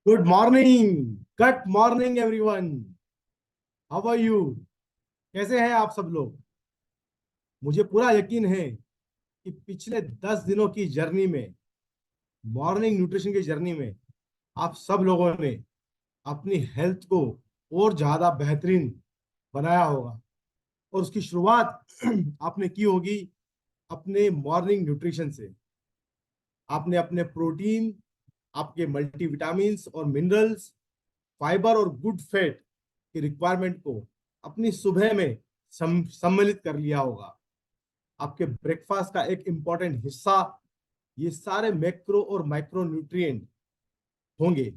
Good morning everyone. How are you? कैसे हैं आप सब लोग? मुझे पूरा यकीन है कि पिछले 10 दिनों की जर्नी में, मॉर्निंग न्यूट्रिशन की जर्नी में, आप सब लोगों ने अपनी हेल्थ को और ज्यादा बेहतरीन बनाया होगा। और उसकी शुरुआत आपने की होगी अपने मॉर्निंग न्यूट्रिशन से। आपने अपने प्रोटीन, आपके मल्टीविटामिन्स और मिनरल्स, फाइबर और गुड फैट की रिक्वायरमेंट को अपनी सुबह में सम्मिलित कर लिया होगा। आपके ब्रेकफास्ट का एक इंपॉर्टेंट हिस्सा ये सारे मैक्रो और माइक्रो न्यूट्रिएंट होंगे।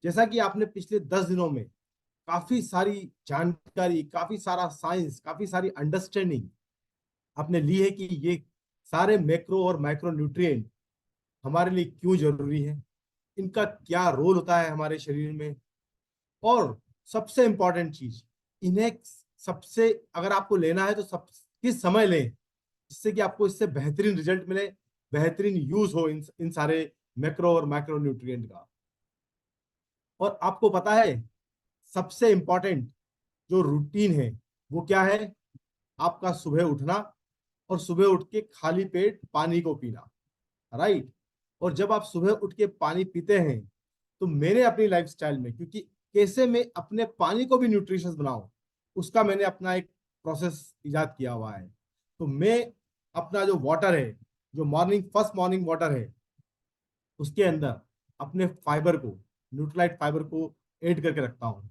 जैसा कि आपने पिछले 10 दिनों में काफी सारी जानकारी, काफी सारा साइंस, काफी सारी अंडरस्टैंडिंग आपने ली है कि ये सारे मैक्रो और माइक्रो न्यूट्रिएंट हमारे लिए क्यों जरूरी है, इनका क्या रोल होता है हमारे शरीर में। और सबसे इंपॉर्टेंट चीज, इन्हें सबसे अगर आपको लेना है तो सब किस समय लें जिससे कि आपको इससे बेहतरीन रिजल्ट मिले, बेहतरीन यूज हो इन सारे मैक्रो और माइक्रो न्यूट्रिएंट का। और आपको पता है सबसे इंपॉर्टेंट जो रूटीन है वो क्या है? आपका सुबह उठना और सुबह उठ के खाली पेट पानी को पीना, राइट। और जब आप सुबह उठ के पानी पीते हैं तो मैंने अपनी लाइफस्टाइल में, क्योंकि कैसे मैं अपने पानी को भी न्यूट्रिशियस बनाऊं, उसका मैंने अपना एक प्रोसेस इजाद किया हुआ है। तो मैं अपना जो वाटर है, जो फर्स्ट मॉर्निंग वाटर है, उसके अंदर अपने फाइबर को, न्यूट्रलाइट फाइबर को ऐड करके रखता हूँ।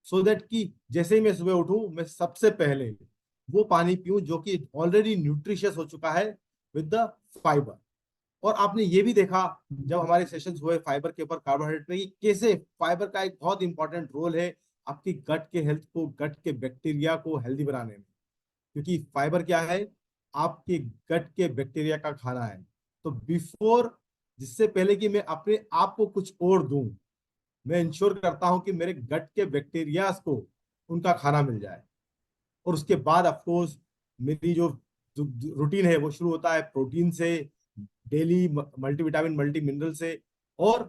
सो दैट कि जैसे ही मैं सुबह उठूं मैं सबसे पहले वो पानी पीऊं जो कि ऑलरेडी न्यूट्रिशियस हो चुका है विद द फाइबर। और आपने ये भी देखा जब हमारे सेशंस हुए फाइबर के ऊपर, कार्बोहाइड्रेट में, कि कैसे फाइबर का एक बहुत इंपॉर्टेंट रोल है आपकी गट के हेल्थ को, गट के बैक्टीरिया को हेल्दी बनाने में। क्योंकि फाइबर क्या है? आपके गट के बैक्टीरिया का खाना है। तो बिफोर, जिससे पहले कि मैं अपने आप को कुछ और दूं, मैं इंश्योर करता हूं कि मेरे गट के बैक्टीरियाज को उनका खाना मिल जाए। और उसके बाद ऑफ कोर्स मेरी जो रूटीन है वो शुरू होता है प्रोटीन से, डेली मल्टीविटामिन मल्टी मिनरल से, और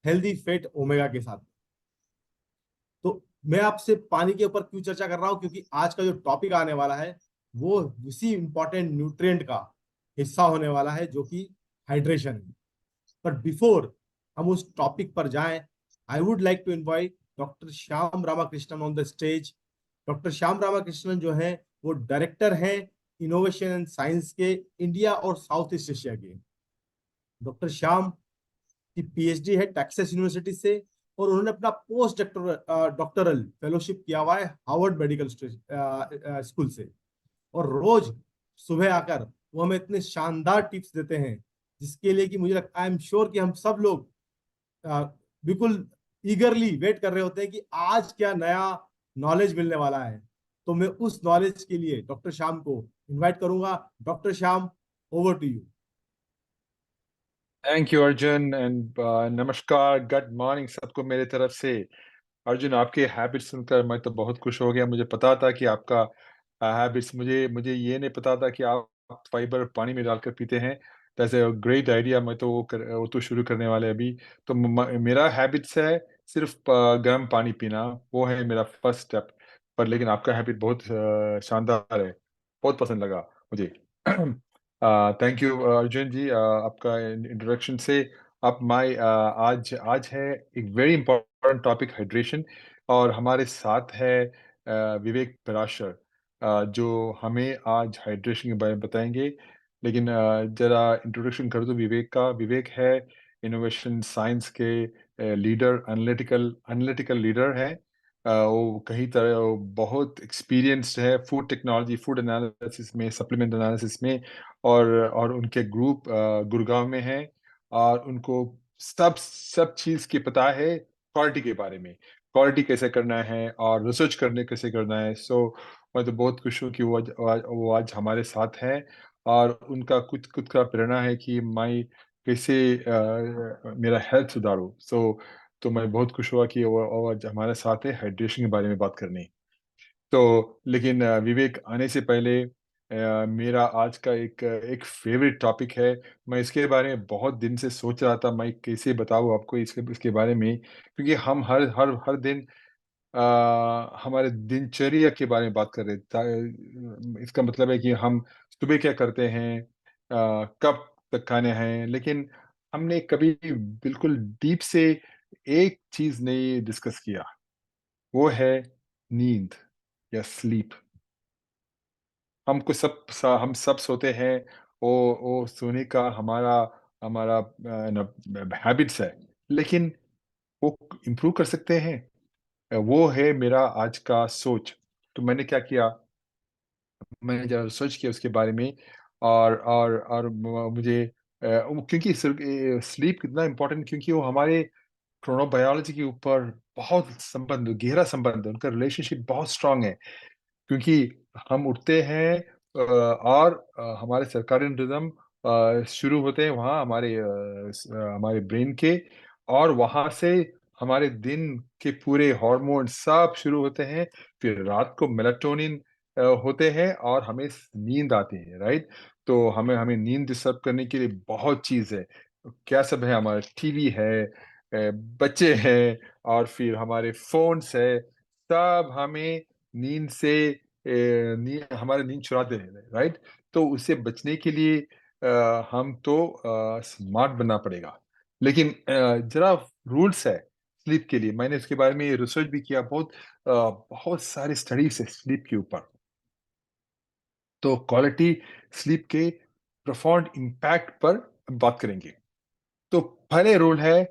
हेल्दी फैट ओमेगा के साथ। तो मैं आपसे पानी के ऊपर क्यों चर्चा कर रहा हूं? क्योंकि आज का जो टॉपिक आने वाला है वो उसी इंपॉर्टेंट न्यूट्रिएंट का हिस्सा होने वाला है जो कि हाइड्रेशन है। बट बिफोर हम उस टॉपिक पर जाएं, I would like to invite doctor Shyam Ramakrishnan on the stage. Doctor Shyam Ramakrishnan जो है वो डायरेक्टर हैं इनोवेशन एंड साइंस के इंडिया और साउथ ईस्ट एशिया के। डॉक्टर श्याम की पीएचडी है टेक्सास यूनिवर्सिटी से, और उन्होंने अपना पोस्ट डॉक्टरल फेलोशिप किया हुआ है हार्वर्ड मेडिकल स्कूल से। और रोज सुबह आकर वो हमें इतने शानदार टिप्स देते हैं जिसके लिए कि मुझे लगता, आई एम श्योर कि हम सब लोग अ, बिल्कुल ईगरली वेट कर रहे होते हैं कि आज क्या नया नॉलेज मिलने वाला है। तो मैं उस नॉलेज के लिए डॉक्टर श्याम को इनवाइट करूंगा। Doctor Shyam, over to you. Thank you Arjun and नमस्कार, गुड मॉर्निंग सबको मेरे तरफ से। अर्जुन, आपके हैबिट्स सुनकर मैं तो बहुत खुश हो गया। मुझे पता था कि आपका हैबिट्स, मुझे मुझे ये नहीं पता था कि आप फाइबर पानी में डालकर पीते हैं। That's a great idea. मैं तो वो तो शुरू करने वाले अभी। तो मेरा हैबिट्स है सिर्फ गर्म पानी पीना, वो है मेरा फर्स्ट स्टेप। पर लेकिन आपका हैबिट बहुत शानदार है, बहुत पसंद लगा मुझे। थैंक यू अर्जुन जी, आपका इंट्रोडक्शन से। आप आज आज है एक वेरी इंपॉर्टेंट टॉपिक, हाइड्रेशन। और हमारे साथ है विवेक पराशर, जो हमें आज हाइड्रेशन के बारे में बताएंगे। लेकिन जरा इंट्रोडक्शन कर दो विवेक का। विवेक है इनोवेशन साइंस के लीडर, एनालिटिकल एनालिटिकल लीडर है। वो कहीं तरह वो बहुत एक्सपीरियंस्ड है फूड टेक्नोलॉजी, फूड एनालिसिस में, सप्लीमेंट एनालिसिस में। और उनके ग्रुप गुड़गांव में है। और उनको सब सब चीज़ की पता है क्वालिटी के बारे में, क्वालिटी कैसे करना है और रिसर्च करने कैसे करना है। सो मैं तो बहुत खुश हूँ कि वो आज हमारे साथ हैं। और उनका कुछ खुद का प्रेरणा है कि मैं कैसे मेरा हेल्थ सुधारूँ। तो मैं बहुत खुश हुआ कि वो आज हमारे साथ है हाइड्रेशन के बारे में बात करने। तो लेकिन विवेक आने से पहले मेरा आज का एक एक फेवरेट टॉपिक है। मैं इसके बारे में बहुत दिन से सोच रहा था, मैं कैसे बताऊँ आपको इसके इसके बारे में, क्योंकि हम हर हर हर दिन हमारे दिनचर्या के बारे में बात कर रहे इसका मतलब है कि हम सुबह क्या करते हैं, कब तक खाने हैं, लेकिन हमने कभी बिल्कुल डीप से एक चीज़ नहीं डिस्कस किया, वो है नींद या स्लीप। हम सब सोते हैं, वो सोने का हमारा हमारा हैबिट्स है, लेकिन वो इम्प्रूव कर सकते हैं। वो है मेरा आज का सोच। तो मैंने क्या किया, मैंने ज़रा रिसर्च किया उसके बारे में, और मुझे क्योंकि स्लीप कितना इम्पोर्टेंट, क्योंकि वो हमारे क्रोनोबायोलॉजी के ऊपर बहुत गहरा संबंध है, उनका रिलेशनशिप बहुत स्ट्रांग है। क्योंकि हम उठते हैं, और हमारे सर्काडियन रिदम शुरू होते हैं वहाँ हमारे ब्रेन के, और वहाँ से हमारे दिन के पूरे हार्मोन सब शुरू होते हैं। फिर रात को मेलाटोनिन होते हैं और हमें नींद आती है, राइट? तो हमें हमें नींद डिस्टर्ब करने के लिए बहुत चीज़ है। क्या सब है, हमारा टीवी है, बच्चे हैं, और फिर हमारे फ़ोन्स है, सब हमें नींद से हमारी नींद चुराते हैं, राइट? तो उससे बचने के लिए हम तो स्मार्ट बनना पड़ेगा। लेकिन ज़रा रूल्स है स्लीप के लिए, मैंने उसके बारे में रिसर्च भी किया, बहुत सारी स्टडीज़ है स्लीप के ऊपर। तो क्वालिटी स्लीप के प्रोफाउंड इम्पैक्ट पर बात करेंगे। तो पहले रूल है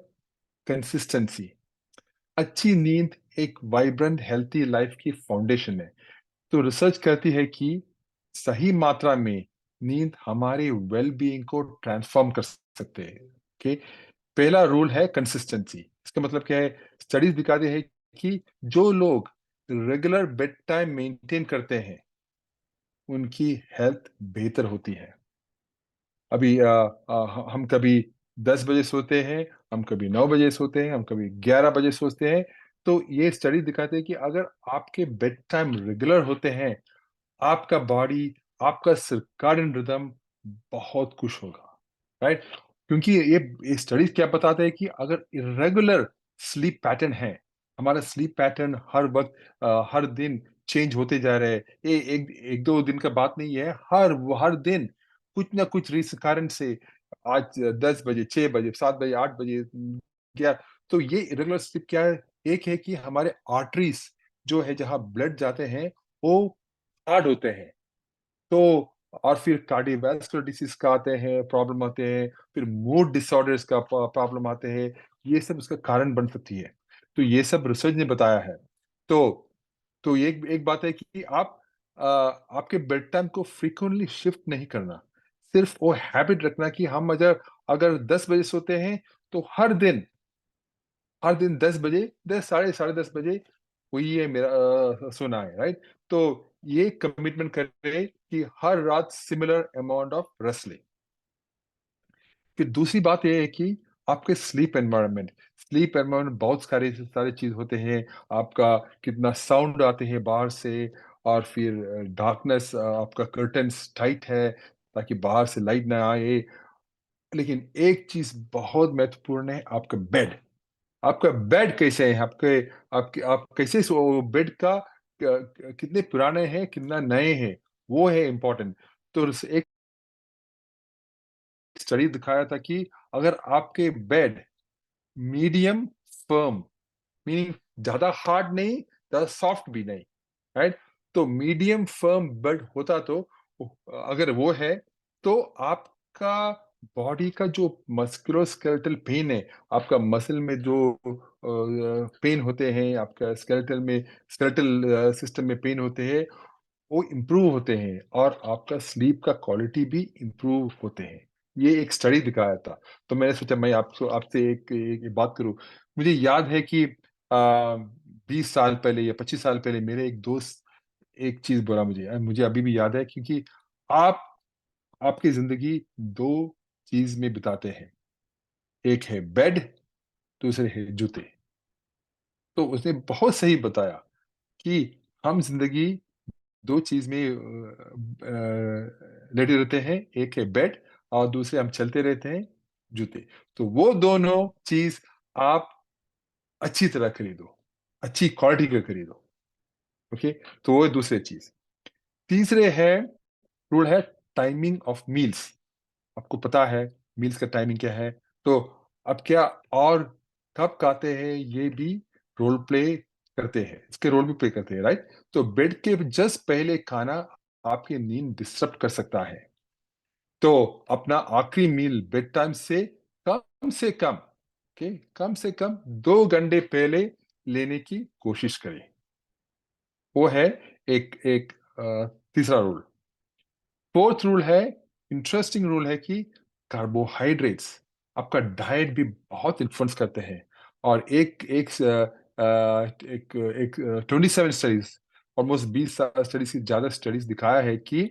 कंसिस्टेंसी। अच्छी नींद एक वाइब्रेंट हेल्थी लाइफ की फाउंडेशन है। तो रिसर्च कहती है कि सही मात्रा में नींद हमारे वेल बीइंग को ट्रांसफॉर्म कर सकते हैं। ओके, पहला रूल है कंसिस्टेंसी। इसका मतलब क्या है, स्टडीज दिखाते हैं कि जो लोग रेगुलर बेड टाइम मेंटेन करते हैं, उनकी हेल्थ बेहतर होती है। अभी हम कभी 10 बजे सोते हैं, हम कभी 9 बजे सोते हैं, हम कभी 11 बजे सोते हैं। तो ये स्टडी दिखाते हैं कि अगर आपके बेड टाइम रेगुलर होते हैं, आपका बॉडी, आपका सर्काडियन रिदम बहुत खुश होगा, राइट? क्योंकि ये स्टडीज क्या बताते हैं कि अगर इरेगुलर स्लीप पैटर्न है, हमारा स्लीप पैटर्न हर वक्त हर दिन चेंज होते जा रहे हैं। ये एक एक दो दिन का बात नहीं है, हर दिन कुछ ना कुछ कारण से आज 10 बजे, 6 बजे, 7 बजे, 8 बजे क्या, तो ये इरेगुलर स्लीप क्या है? एक है कि हमारे आर्टरीज जो है, जहाँ ब्लड जाते हैं, वो हार्ड होते हैं। तो और फिर कार्डियोवैस्कुलर डिसीज का आते हैं, प्रॉब्लम आते हैं, फिर मूड डिसऑर्डर्स का प्रॉब्लम आते हैं। ये सब उसका कारण बन सकती है। तो ये सब रिसर्च ने बताया है। तो ये एक एक बात है कि आपके बेड टाइम को फ्रीक्वेंटली शिफ्ट नहीं करना। सिर्फ वो हैबिट रखना कि हम अगर अगर 10 बजे सोते हैं, तो हर दिन 10 बजे, 10 साढ़े 10 बजे वही है मेरा सोना है, राइट? तो ये कमिटमेंट करें कि हर रात सिमिलर अमाउंट ऑफ रेस्ट लें। फिर दूसरी बात ये है कि आपके स्लीप एनवायरनमेंट बहुत सारे सारे चीज़ होते हैं। आपका कितना साउंड आते हैं बाहर से, और फिर डार्कनेस, आपका कर्टन्स टाइट है ताकि बाहर से लाइट ना आए। लेकिन एक चीज़ बहुत महत्वपूर्ण है, आपका बेड कैसे है? आपके आपके आप कैसे सो बेड का कितने पुराने हैं, कितना नए हैं, वो है इम्पोर्टेंट। तो एक स्टडी दिखाया था कि अगर आपके बेड मीडियम फर्म, मीनिंग ज़्यादा हार्ड नहीं, ज़्यादा सॉफ्ट भी नहीं, राइट? तो मीडियम फर्म बेड होता, तो अगर वो है, तो आपका बॉडी का जो मस्कुलोस्केलेटल पेन है, आपका मसल में जो पेन होते हैं, आपका स्केलेटल सिस्टम में पेन होते हैं, वो इम्प्रूव होते हैं, और आपका स्लीप का क्वालिटी भी इम्प्रूव होते हैं। ये एक स्टडी दिखाया था। तो मैंने सोचा मैं आपको आपसे एक बात करूँ। मुझे याद है कि 20 साल पहले या 25 साल पहले मेरे एक दोस्त एक चीज़ बोला मुझे, मुझे अभी भी याद है, क्योंकि आप आपकी ज़िंदगी 2 चीज़ में बिताते हैं। एक है बेड, दूसरे है जूते। तो उसने बहुत सही बताया कि हम ज़िंदगी दो चीज में लेटे रहते हैं, एक है बेड और दूसरे हम चलते रहते हैं, जूते। तो वो दोनों चीज आप अच्छी तरह खरीदो, अच्छी क्वालिटी का खरीदो। ओके, तो वो है दूसरी चीज। तीसरे है रूल है टाइमिंग ऑफ मील्स। आपको पता है मील्स का टाइमिंग क्या है। तो अब क्या और कब खाते हैं ये भी रोल प्ले करते हैं, इसके रोल भी प्ले करते हैं, राइट। तो बेड के जस्ट पहले खाना आपकी नींद डिस्टर्ब कर सकता है। तो अपना आखिरी मील बेड टाइम से कम, ओके, कम से कम 2 घंटे पहले लेने की कोशिश करें। वो है एक एक तीसरा रूल। फोर्थ रूल है, इंटरेस्टिंग रूल है कि कार्बोहाइड्रेट्स आपका डाइट भी बहुत इन्फ्लुएंस करते हैं। और एक एक एक एक 27 स्टडीज, ऑलमोस्ट 20 स्टडीज की ज्यादा स्टडीज दिखाया है कि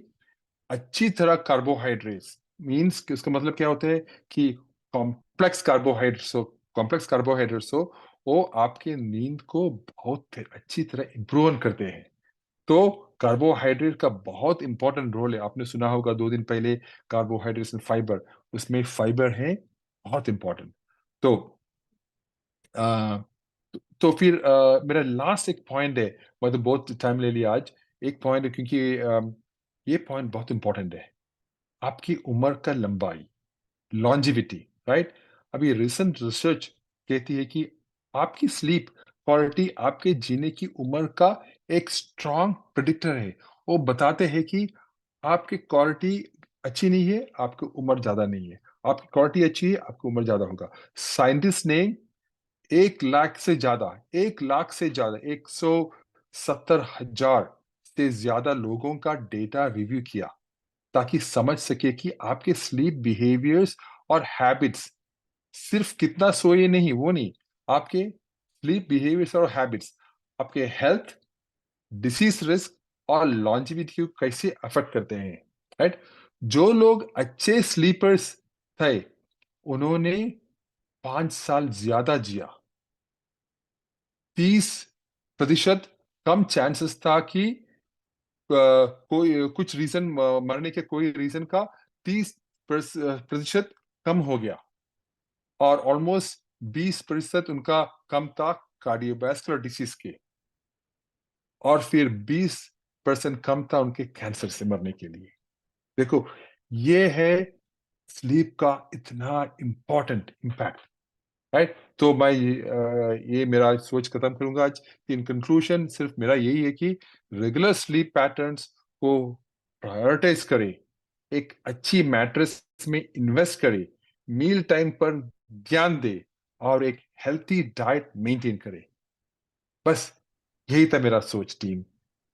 अच्छी तरह कार्बोहाइड्रेट्स मींस कि उसका मतलब क्या होता है कि कॉम्प्लेक्स कार्बोहाइड्रेट्स हो, वो आपके नींद को बहुत अच्छी तरह इम्प्रूव करते हैं। तो कार्बोहाइड्रेट का बहुत इंपॉर्टेंट रोल है। आपने सुना होगा 2 दिन पहले कार्बोहाइड्रेट्स एंड फाइबर, उसमें फाइबर है बहुत इंपॉर्टेंट। तो आ, तो फिर मेरा लास्ट एक पॉइंट है। मैं तो बहुत टाइम ले लिया आज। एक पॉइंट है क्योंकि ये पॉइंट बहुत इंपॉर्टेंट है, आपकी उम्र का लंबाई, लॉन्जिविटी, राइट। अभी रिसेंट रिसर्च कहती है कि आपकी स्लीप क्वालिटी आपके जीने की उम्र का एक स्ट्रॉन्ग प्रिडिक्टर है। वो बताते हैं कि आपकी क्वालिटी अच्छी नहीं है, आपकी उम्र ज्यादा नहीं है। आपकी क्वालिटी अच्छी है, आपकी उम्र ज्यादा होगा। साइंटिस्ट ने 1 लाख से ज्यादा, 1 लाख से ज्यादा, 170,000 से ज्यादा लोगों का डेटा रिव्यू किया ताकि समझ सके कि आपके स्लीप बिहेवियर्स और हैबिट्स, सिर्फ कितना सोए नहीं, वो नहीं, आपके स्लीप बिहेवियर्स और हैबिट्स आपके हेल्थ, डिसीज रिस्क और लॉन्जिविटी को कैसे अफेक्ट करते हैं, राइट। जो लोग अच्छे स्लीपर्स थे उन्होंने 5 साल ज्यादा जिया। 30% कम चांसेस था कि कोई कुछ रीजन, मरने के कोई रीजन का 30% कम हो गया। और ऑलमोस्ट 20% उनका कम था कार्डियोवैस्कुलर डिसीज के। और फिर 20% कम था उनके कैंसर से मरने के लिए। देखो, ये है स्लीप का इतना इंपॉर्टेंट इम्पैक्ट, राइट। तो मैं ये मेरा सोच खत्म करूंगा आज। इन कंक्लूजन सिर्फ मेरा यही है कि रेगुलर स्लीप पैटर्न्स को प्रायोरिटाइज करें, एक अच्छी मैट्रेस में इन्वेस्ट करें, मील टाइम पर ध्यान दें और एक हेल्थी डाइट मेंटेन करें। बस यही था मेरा सोच, टीम।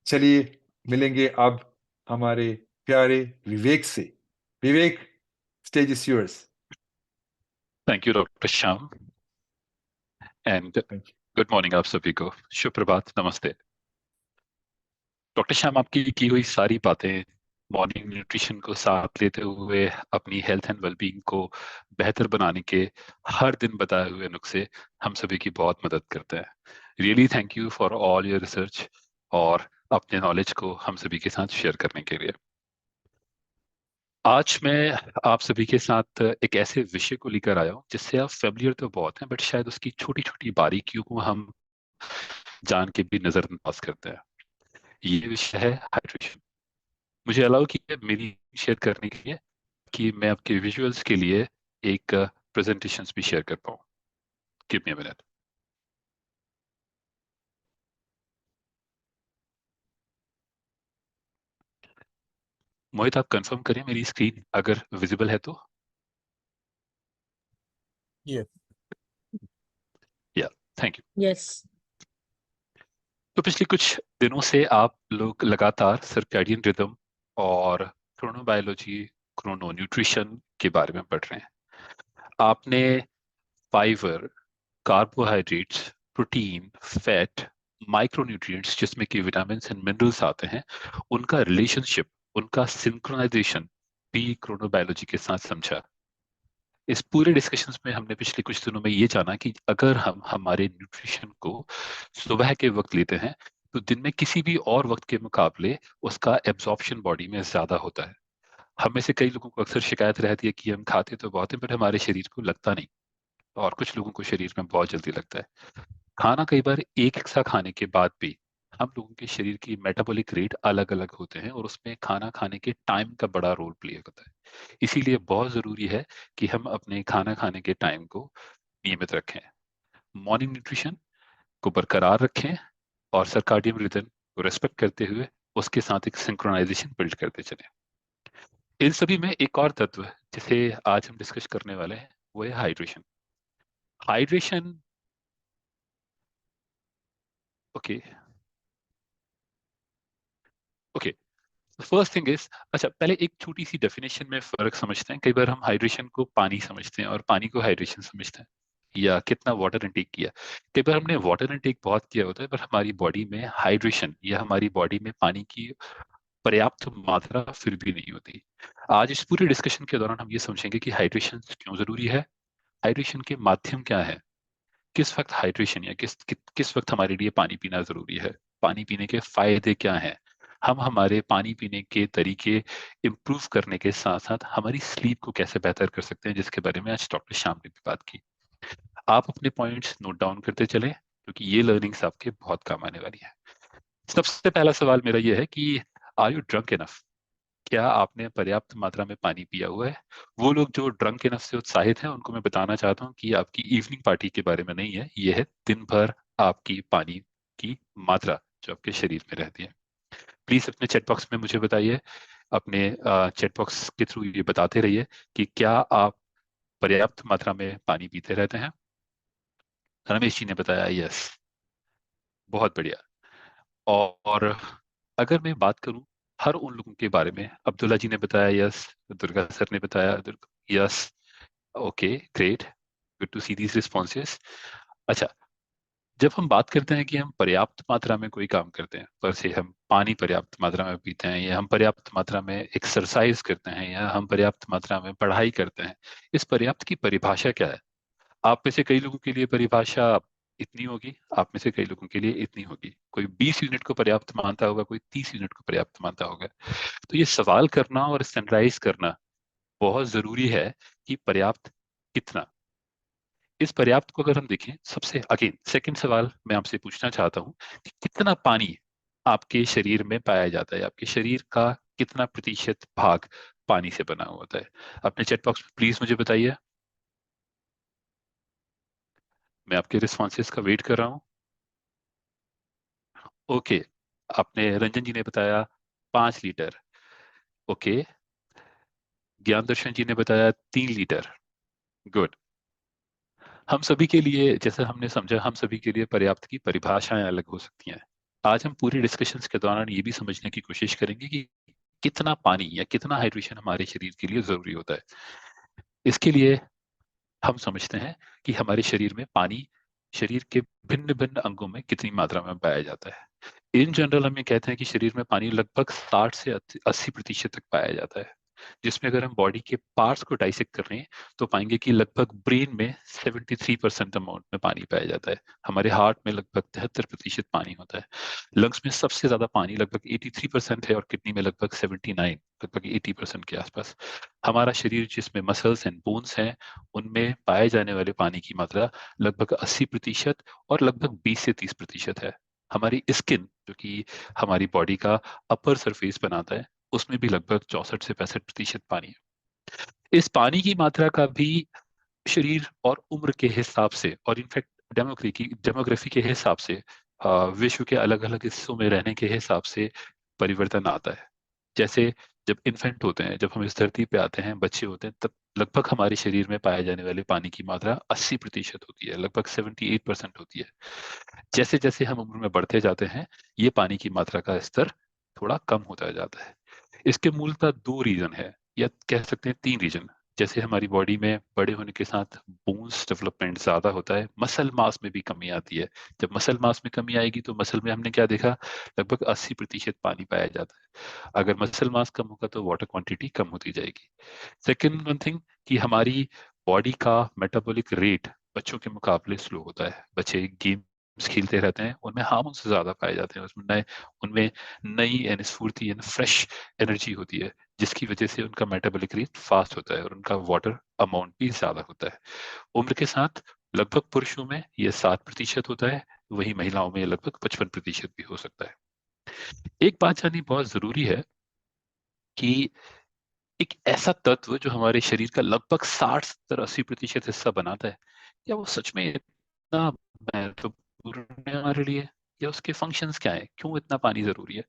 चलिए मिलेंगे अब हमारे प्यारे विवेक से। Vivek, stage is yours. Thank you doctor Shyam and thank good morning आप सभी को। शुभ प्रभात, नमस्ते। डॉक्टर श्याम, आपकी की हुई सारी बातें मॉर्निंग न्यूट्रिशन को साथ लेते हुए अपनी हेल्थ एंड वेलबींग को बेहतर बनाने के हर दिन बताए हुए नुस्खे हम सभी की बहुत मदद करते हैं। Really thank you for all your research और अपने नॉलेज को हम सभी के साथ शेयर करने के लिए। आज मैं आप सभी के साथ एक ऐसे विषय को लेकर आया हूँ जिससे आप फेमिलियर तो बहुत हैं, बट शायद उसकी छोटी छोटी बारीकियों को हम जान के भी नजरअंदाज करते हैं। ये विषय है हाइड्रेशन। मुझे अलाउ किया मेरी शेयर करने के लिए कि मैं आपके विजुअल्स के लिए एक प्रेजेंटेशंस भी शेयर कर पाऊँ। Give me a minute. मोहित, आप कंफर्म करें मेरी स्क्रीन अगर विजिबल है तो। Yes. या, थैंक यू। यस। तो पिछले कुछ दिनों से आप लोग लगातार सर्कैडियन रिदम और क्रोनोबायोलॉजी, क्रोनो न्यूट्रिशन के बारे में पढ़ रहे हैं। आपने fibre, carbohydrates, protein, fat, micronutrients जिसमें कि विटामिन एंड मिनरल्स आते हैं, उनका रिलेशनशिप, उनका सिंक्रोनाइजेशन भी क्रोनोबायोलॉजी के साथ समझा। इस पूरे डिस्कशंस में हमने पिछले कुछ दिनों में ये जाना कि अगर हम हमारे न्यूट्रिशन को सुबह के वक्त लेते हैं तो दिन में किसी भी और वक्त के मुकाबले उसका एब्जॉर्प्शन बॉडी में ज्यादा होता है। हम में से कई लोगों को अक्सर शिकायत रहती है कि हम खाते तो बहुत है पर हमारे शरीर को लगता नहीं, और कुछ लोगों को शरीर में बहुत जल्दी लगता है। खाना कई बार एक सा खाने के बाद भी हम लोगों के शरीर की मेटाबॉलिक रेट अलग अलग होते हैं, और उसमें खाना खाने के टाइम का बड़ा रोल प्ले होता है। इसीलिए बहुत जरूरी है कि हम अपने खाना खाने के टाइम को नियमित रखें, मॉर्निंग न्यूट्रिशन को बरकरार रखें, और सर्काडियन रिदम को रेस्पेक्ट करते हुए उसके साथ एक सिंक्रोनाइजेशन बिल्ड करते चलें। इन सभी में एक और तत्व जिसे आज हम डिस्कस करने वाले हैं वो है hydration. Hydration, okay okay, first thing is, अच्छा पहले एक छोटी सी डेफिनेशन में फर्क समझते हैं। कई बार हम हाइड्रेशन को पानी समझते हैं और पानी को हाइड्रेशन समझते हैं, या कितना वाटर इनटेक किया। कई बार हमने वाटर इनटेक बहुत किया होता है पर हमारी बॉडी में हाइड्रेशन या हमारी बॉडी में पानी की पर्याप्त मात्रा फिर भी नहीं होती। आज इस पूरे डिस्कशन के दौरान हम ये समझेंगे कि हाइड्रेशन क्यों जरूरी है, हाइड्रेशन के माध्यम क्या है, किस वक्त हाइड्रेशन या किस वक्त हमारे लिए पानी पीना जरूरी है, पानी पीने के फायदे क्या हैं, हम हमारे पानी पीने के तरीके इम्प्रूव करने के साथ साथ हमारी स्लीप को कैसे बेहतर कर सकते हैं, जिसके बारे में आज डॉक्टर श्याम ने भी बात की। आप अपने पॉइंट्स नोट डाउन करते चलें क्योंकि ये लर्निंग्स आपके बहुत काम आने वाली है। सबसे पहला सवाल मेरा ये है कि आर यू ड्रंक इनफ? क्या आपने पर्याप्त मात्रा में पानी पिया हुआ है? वो लोग जो ड्रंक इनफ से उत्साहित हैं उनको मैं बताना चाहता हूँ कि आपकी इवनिंग पार्टी के बारे में नहीं है, ये है दिन भर आपकी पानी की मात्रा जो आपके शरीर में रहती है। प्लीज अपने चैट बॉक्स में मुझे बताइए, अपने चैट बॉक्स के थ्रू ये बताते रहिए कि क्या आप पर्याप्त मात्रा में पानी पीते रहते हैं। रमेश जी ने बताया यस, बहुत बढ़िया। और अगर मैं बात करूं हर उन लोगों के बारे में, अब्दुल्ला जी ने बताया यस, दुर्गा सर ने बताया yes, okay great, good to see these responses. अच्छा, जब हम बात करते हैं कि हम पर्याप्त मात्रा में कोई काम करते हैं, पर से हम पानी पर्याप्त मात्रा में पीते हैं, या हम पर्याप्त मात्रा में एक्सरसाइज करते हैं, या हम पर्याप्त मात्रा में पढ़ाई करते हैं, इस पर्याप्त की परिभाषा क्या है? आप में से कई लोगों के लिए परिभाषा इतनी होगी, आप में से कई लोगों के लिए इतनी होगी। कोई 20 यूनिट को पर्याप्त मानता होगा, कोई 30 यूनिट को पर्याप्त मानता होगा। तो ये सवाल करना और स्टैंडर्डाइज करना बहुत जरूरी है कि पर्याप्त कितना। इस पर्याप्त को अगर हम देखें, सबसे अगेन सेकंड सवाल मैं आपसे पूछना चाहता हूं कि कितना पानी आपके शरीर में पाया जाता है, आपके शरीर का कितना प्रतिशत भाग पानी से बना हुआ होता है? अपने चैट बॉक्स में प्लीज मुझे बताइए, मैं आपके रिस्पॉन्सेज का वेट कर रहा हूँ। ओके, आपने रंजन जी ने बताया 5 लीटर, ओके, ज्ञान दर्शन जी ने बताया 3 लीटर, गुड। हम सभी के लिए, जैसा हमने समझा, हम सभी के लिए पर्याप्त की परिभाषाएं अलग हो सकती हैं। आज हम पूरी डिस्कशंस के दौरान ये भी समझने की कोशिश करेंगे कि कितना पानी या कितना हाइड्रेशन हमारे शरीर के लिए जरूरी होता है। इसके लिए हम समझते हैं कि हमारे शरीर में पानी शरीर के भिन्न भिन्न अंगों में कितनी मात्रा में पाया जाता है। इन जनरल हम ये कहते हैं कि शरीर में पानी लगभग 60 से 80% तक पाया जाता है, जिसमें अगर हम बॉडी के पार्ट्स को डाइसेक्ट कर रहे हैं तो पाएंगे कि लगभग ब्रेन में 73% अमाउंट में पानी पाया जाता है, हमारे हार्ट में लगभग 73% पानी होता है, लंग्स में सबसे ज्यादा पानी लगभग 83% है, और किडनी में लगभग 79, लगभग 80% के आसपास। हमारा शरीर जिसमें मसल्स एंड बोन्स हैं उनमें पाए जाने वाले पानी की मात्रा लगभग 80% और लगभग 20 से 30% है। हमारी स्किन जो कि हमारी बॉडी का अपर सरफेस बनाता है उसमें भी लगभग 64 से 65% पानी है। इस पानी की मात्रा का भी शरीर और उम्र के हिसाब से, और इनफैक्ट डेमोग्राफी के हिसाब से, विश्व के अलग अलग हिस्सों में रहने के हिसाब से परिवर्तन आता है। जैसे जब इन्फेंट होते हैं, जब हम इस धरती पे आते हैं, बच्चे होते हैं, तब लगभग हमारे शरीर में पाए जाने वाले पानी की मात्रा 80% होती है, लगभग 78% होती है। जैसे जैसे हम उम्र में बढ़ते जाते हैं ये पानी की मात्रा का स्तर थोड़ा कम होता जाता है। इसके मूलतः 2 रीजन है, या कह सकते हैं 3 रीजन। जैसे हमारी बॉडी में बड़े होने के साथ बोन्स डेवलपमेंट ज्यादा होता है, मसल मास में भी कमी आती है। जब मसल मास में कमी आएगी तो मसल में हमने क्या देखा, लगभग 80% पानी पाया जाता है। अगर मसल मास कम होगा तो वाटर क्वांटिटी कम होती जाएगी। सेकेंड वन थिंग कि हमारी बॉडी का मेटाबॉलिक रेट बच्चों के मुकाबले स्लो होता है। बच्चे गेम खेलते रहते हैं उनमें हार्मोन्स ज्यादा पाए जाते हैं, उसमें नए उनमें नई यानी स्फूर्ति यानी फ्रेश एनर्जी होती है, जिसकी वजह से उनका मेटाबॉलिक रेट फास्ट होता है और उनका वाटर अमाउंट भी ज्यादा होता है। उम्र के साथ लगभग पुरुषों में ये 7% होता है, वही महिलाओं में लगभग 55% भी हो सकता है। एक बात जाननी बहुत जरूरी है कि एक ऐसा तत्व जो हमारे शरीर का लगभग 60-70-80% हिस्सा बनाता है, क्या वो सच में इतना महत्वपूर्ण है हमारे लिए, या उसके फंक्शंस क्या है, क्यों इतना पानी जरूरी है?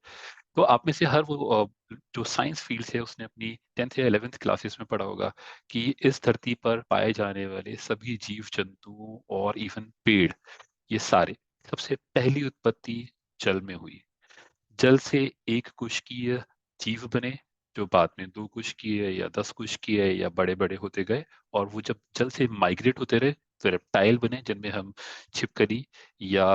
तो आप में से हर वो जो साइंस फील्ड है उसने अपनी 10th या 11th क्लासेस में पढ़ा होगा कि इस धरती पर पाए जाने वाले सभी जीव जंतुओं और इवन पेड़, ये सारे सबसे पहली उत्पत्ति जल में हुई। जल से एक कोशिकीय जीव बने, जो बाद में 2 कोशिकीय या 10 कोशिकीय या बड़े बड़े होते गए, और वो जब जल से माइग्रेट होते रहे तो रेप्टाइल बने, जिनमें हम छिपकली या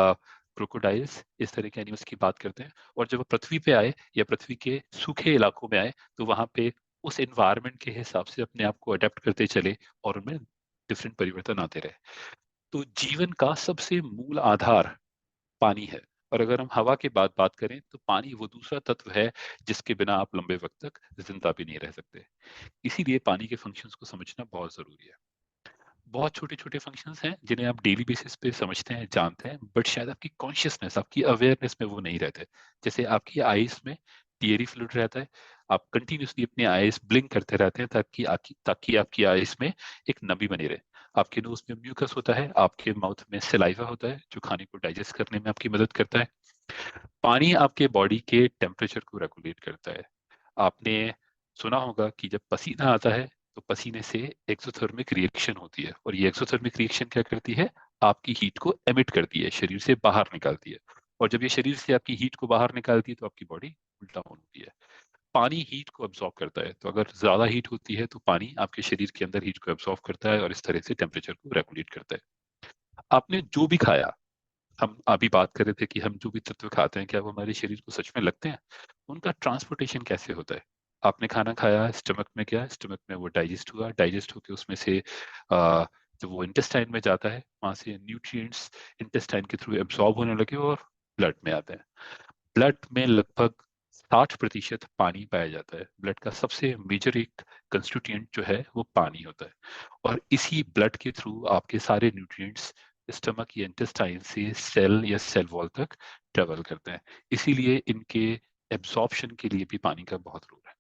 क्रोकोडाइल्स इस तरह के एनिमल्स की बात करते हैं। और जब वो पृथ्वी पे आए या पृथ्वी के सूखे इलाकों में आए तो वहां पे उस एनवायरनमेंट के हिसाब से अपने आप को अडेप्ट करते चले और उनमें डिफरेंट परिवर्तन आते रहे। तो जीवन का सबसे मूल आधार पानी है। और अगर हम हवा की बात करें तो पानी वो दूसरा तत्व है जिसके बिना आप लंबे वक्त तक जिंदा भी नहीं रह सकते। इसीलिए पानी के फंक्शंस को समझना बहुत जरूरी है। बहुत छोटे छोटे फंक्शंस हैं जिन्हें आप डेली बेसिस पे समझते हैं, जानते हैं, बट शायद आपकी कॉन्शियसनेस, आपकी अवेयरनेस में वो नहीं रहते। जैसे आपकी आईज में टीयरी फ्लूइड रहता है, आप कंटिन्यूसली अपनी आईज ब्लिंक करते रहते हैं ताकि आपकी आईज में एक नमी बनी रहे। आपके नोज में म्यूकस होता है, आपके माउथ में सलाइवा होता है जो खाने को डाइजेस्ट करने में आपकी मदद करता है। पानी आपके बॉडी के टेम्परेचर को रेगुलेट करता है। आपने सुना होगा कि जब पसीना आता है तो पसीने से एक्सोथर्मिक रिएक्शन होती है, और ये एक्सोथर्मिक रिएक्शन क्या करती है, आपकी हीट को एमिट करती है, शरीर से बाहर निकालती है। और जब ये शरीर से आपकी हीट को बाहर निकालती है तो आपकी बॉडी कूल डाउन होती है। पानी हीट को अब्सॉर्ब करता है, तो अगर ज्यादा हीट होती है तो पानी आपके शरीर के अंदर हीट को अब्सॉर्ब करता है और इस तरह से टेम्परेचर को रेगुलेट करता है। आपने जो भी खाया, हम अभी बात कर रहे थे कि हम जो भी तत्व खाते हैं क्या वो हमारे शरीर को सच में लगते हैं, उनका ट्रांसपोर्टेशन कैसे होता है? आपने खाना खाया, स्टमक में गया, स्टमक में वो डाइजेस्ट हुआ, डाइजेस्ट होकर उसमें से जब वो इंटेस्टाइन में जाता है वहां से न्यूट्रिएंट्स इंटेस्टाइन के थ्रू एब्सॉर्ब होने लगे और ब्लड में आते हैं। ब्लड में लगभग 60% पानी पाया जाता है। ब्लड का सबसे मेजर एक कंस्टिट्यूएंट जो है वो पानी होता है, और इसी ब्लड के थ्रू आपके सारे न्यूट्रिएंट्स स्टमक या इंटेस्टाइन से सेल या सेल वॉल तक ट्रेवल करते हैं। इसीलिए इनके एब्जॉर्प्शन के लिए भी पानी का बहुत रोल है।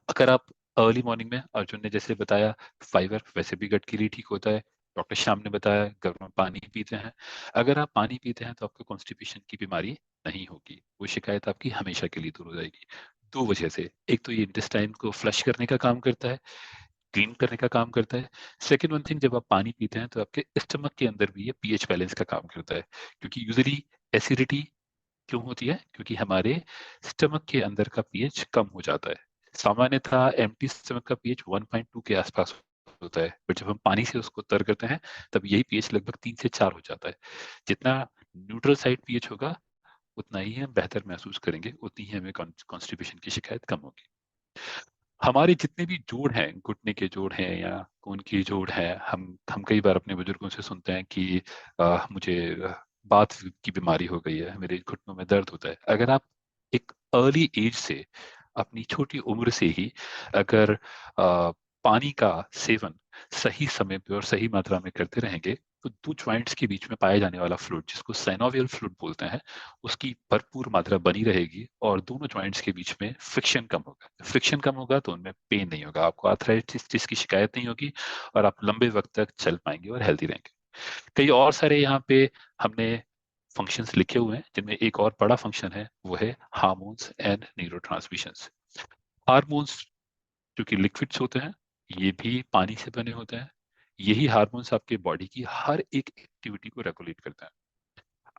अगर आप अर्ली मॉर्निंग में, अर्जुन ने जैसे बताया, फाइबर वैसे भी गट के लिए ठीक होता है, डॉक्टर श्याम ने बताया गर्म पानी पीते हैं। अगर आप पानी पीते हैं तो आपको कॉन्स्टिपेशन की बीमारी नहीं होगी, वो शिकायत आपकी हमेशा के लिए दूर हो जाएगी। 2 वजह से, एक तो ये इंटेस्टाइन को फ्लश करने का काम करता है, क्लीन करने का काम करता है। सेकेंड वन थिंग, जब आप पानी पीते हैं तो आपके स्टमक के अंदर भी ये पीएच बैलेंस का काम करता है, क्योंकि यूजली एसिडिटी क्यों होती है, क्योंकि हमारे स्टमक के अंदर का पीएच कम हो जाता है। सामान्यतः एम्प्टी स्टमक का पीएच 1.2 के आसपास होता है, बट जब हम पानी से उसको तर करते हैं तब यही पीएच लगभग 3 से 4 हो जाता है। जितना न्यूट्रल साइड पीएच होगा उतना ही हम बेहतर महसूस करेंगे, उतनी ही हमें कॉन्स्टिपेशन की शिकायत कम होगी। हमारे जितने भी जोड़ हैं, घुटने के जोड़ हैं या खून की जोड़ है, हम कई बार अपने बुजुर्गों से सुनते हैं कि मुझे बात की बीमारी हो गई है, मेरे घुटनों में दर्द होता है। अगर आप एक अर्ली एज से, अपनी छोटी उम्र से ही अगर पानी का सेवन सही समय पे और सही मात्रा में करते रहेंगे तो 2 जॉइंट्स के बीच में पाए जाने वाला फ्लूइड, जिसको साइनोवियल फ्लूइड बोलते हैं, उसकी भरपूर मात्रा बनी रहेगी और दोनों जॉइंट्स के बीच में फ्रिक्शन कम होगा। फ्रिक्शन कम होगा तो उनमें पेन नहीं होगा, आपको आर्थराइटिस की शिकायत नहीं होगी, और आप लंबे वक्त तक चल पाएंगे और हेल्दी रहेंगे। कई और सारे यहाँ पे हमने फंक्शंस लिखे हुए हैं, जिनमें एक और बड़ा फंक्शन है, वो है हार्मोन्स एंड न्यूरोट्रांसमिशंस। हार्मोन्स जो कि लिक्विड्स होते हैं, ये भी पानी से बने होते हैं। यही हार्मोन्स आपके बॉडी की हर एक एक्टिविटी को रेगुलेट करते हैं।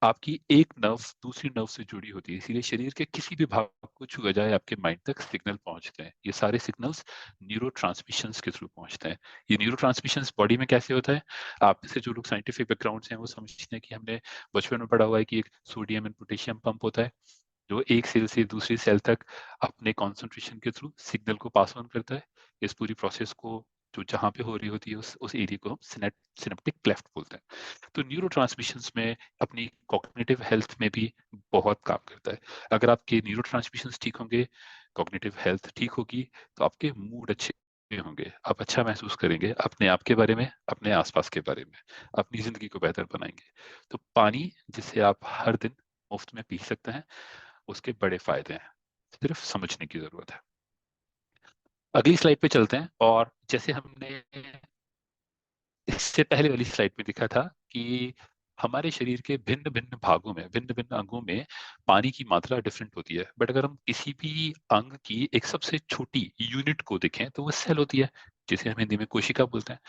आपकी एक नर्व दूसरी नर्व से जुड़ी होती है, इसीलिए शरीर के किसी भी भाग को छुआ जाए आपके माइंड तक सिग्नल पहुंचते हैं। ये सारे सिग्नल्स न्यूरो के थ्रू पहुंचते हैं। ये न्यूरो बॉडी में कैसे होता है, आप जैसे जो लोग साइंटिफिक बैकग्राउंड से हैं वो समझते हैं कि हमने बचपन में पढ़ा हुआ है कि एक सोडियम एंड पोटेशियम पंप होता है जो एक सेल से दूसरी सेल तक अपने कॉन्सेंट्रेशन के थ्रू सिग्नल को पास ऑन करता है। इस पूरी प्रोसेस को जो जहाँ पे हो रही होती है उस एरिया को हम सिनेप्टिक क्लेफ्ट बोलते हैं। तो न्यूरोट्रांसमिशंस में अपनी कॉग्निटिव हेल्थ में भी बहुत काम करता है। अगर आपके न्यूरोट्रांसमिशंस ठीक होंगे, कॉग्निटिव हेल्थ ठीक होगी, तो आपके मूड अच्छे होंगे, आप अच्छा महसूस करेंगे अपने आप के बारे में, अपने आसपास के बारे में, अपनी जिंदगी को बेहतर बनाएंगे। तो पानी जिसे आप हर दिन मुफ्त में पी सकते हैं, उसके बड़े फायदे हैं, सिर्फ समझने की जरूरत है। अगली स्लाइड पे चलते हैं, और जैसे हमने इससे पहले वाली स्लाइड में दिखा था कि हमारे शरीर के भिन्न भिन्न भागों में, भिन्न भिन्न अंगों में पानी की मात्रा डिफरेंट होती है। बट अगर हम किसी भी अंग की एक सबसे छोटी यूनिट को देखें तो वो सेल होती है, जिसे हम हिंदी में कोशिका बोलते हैं।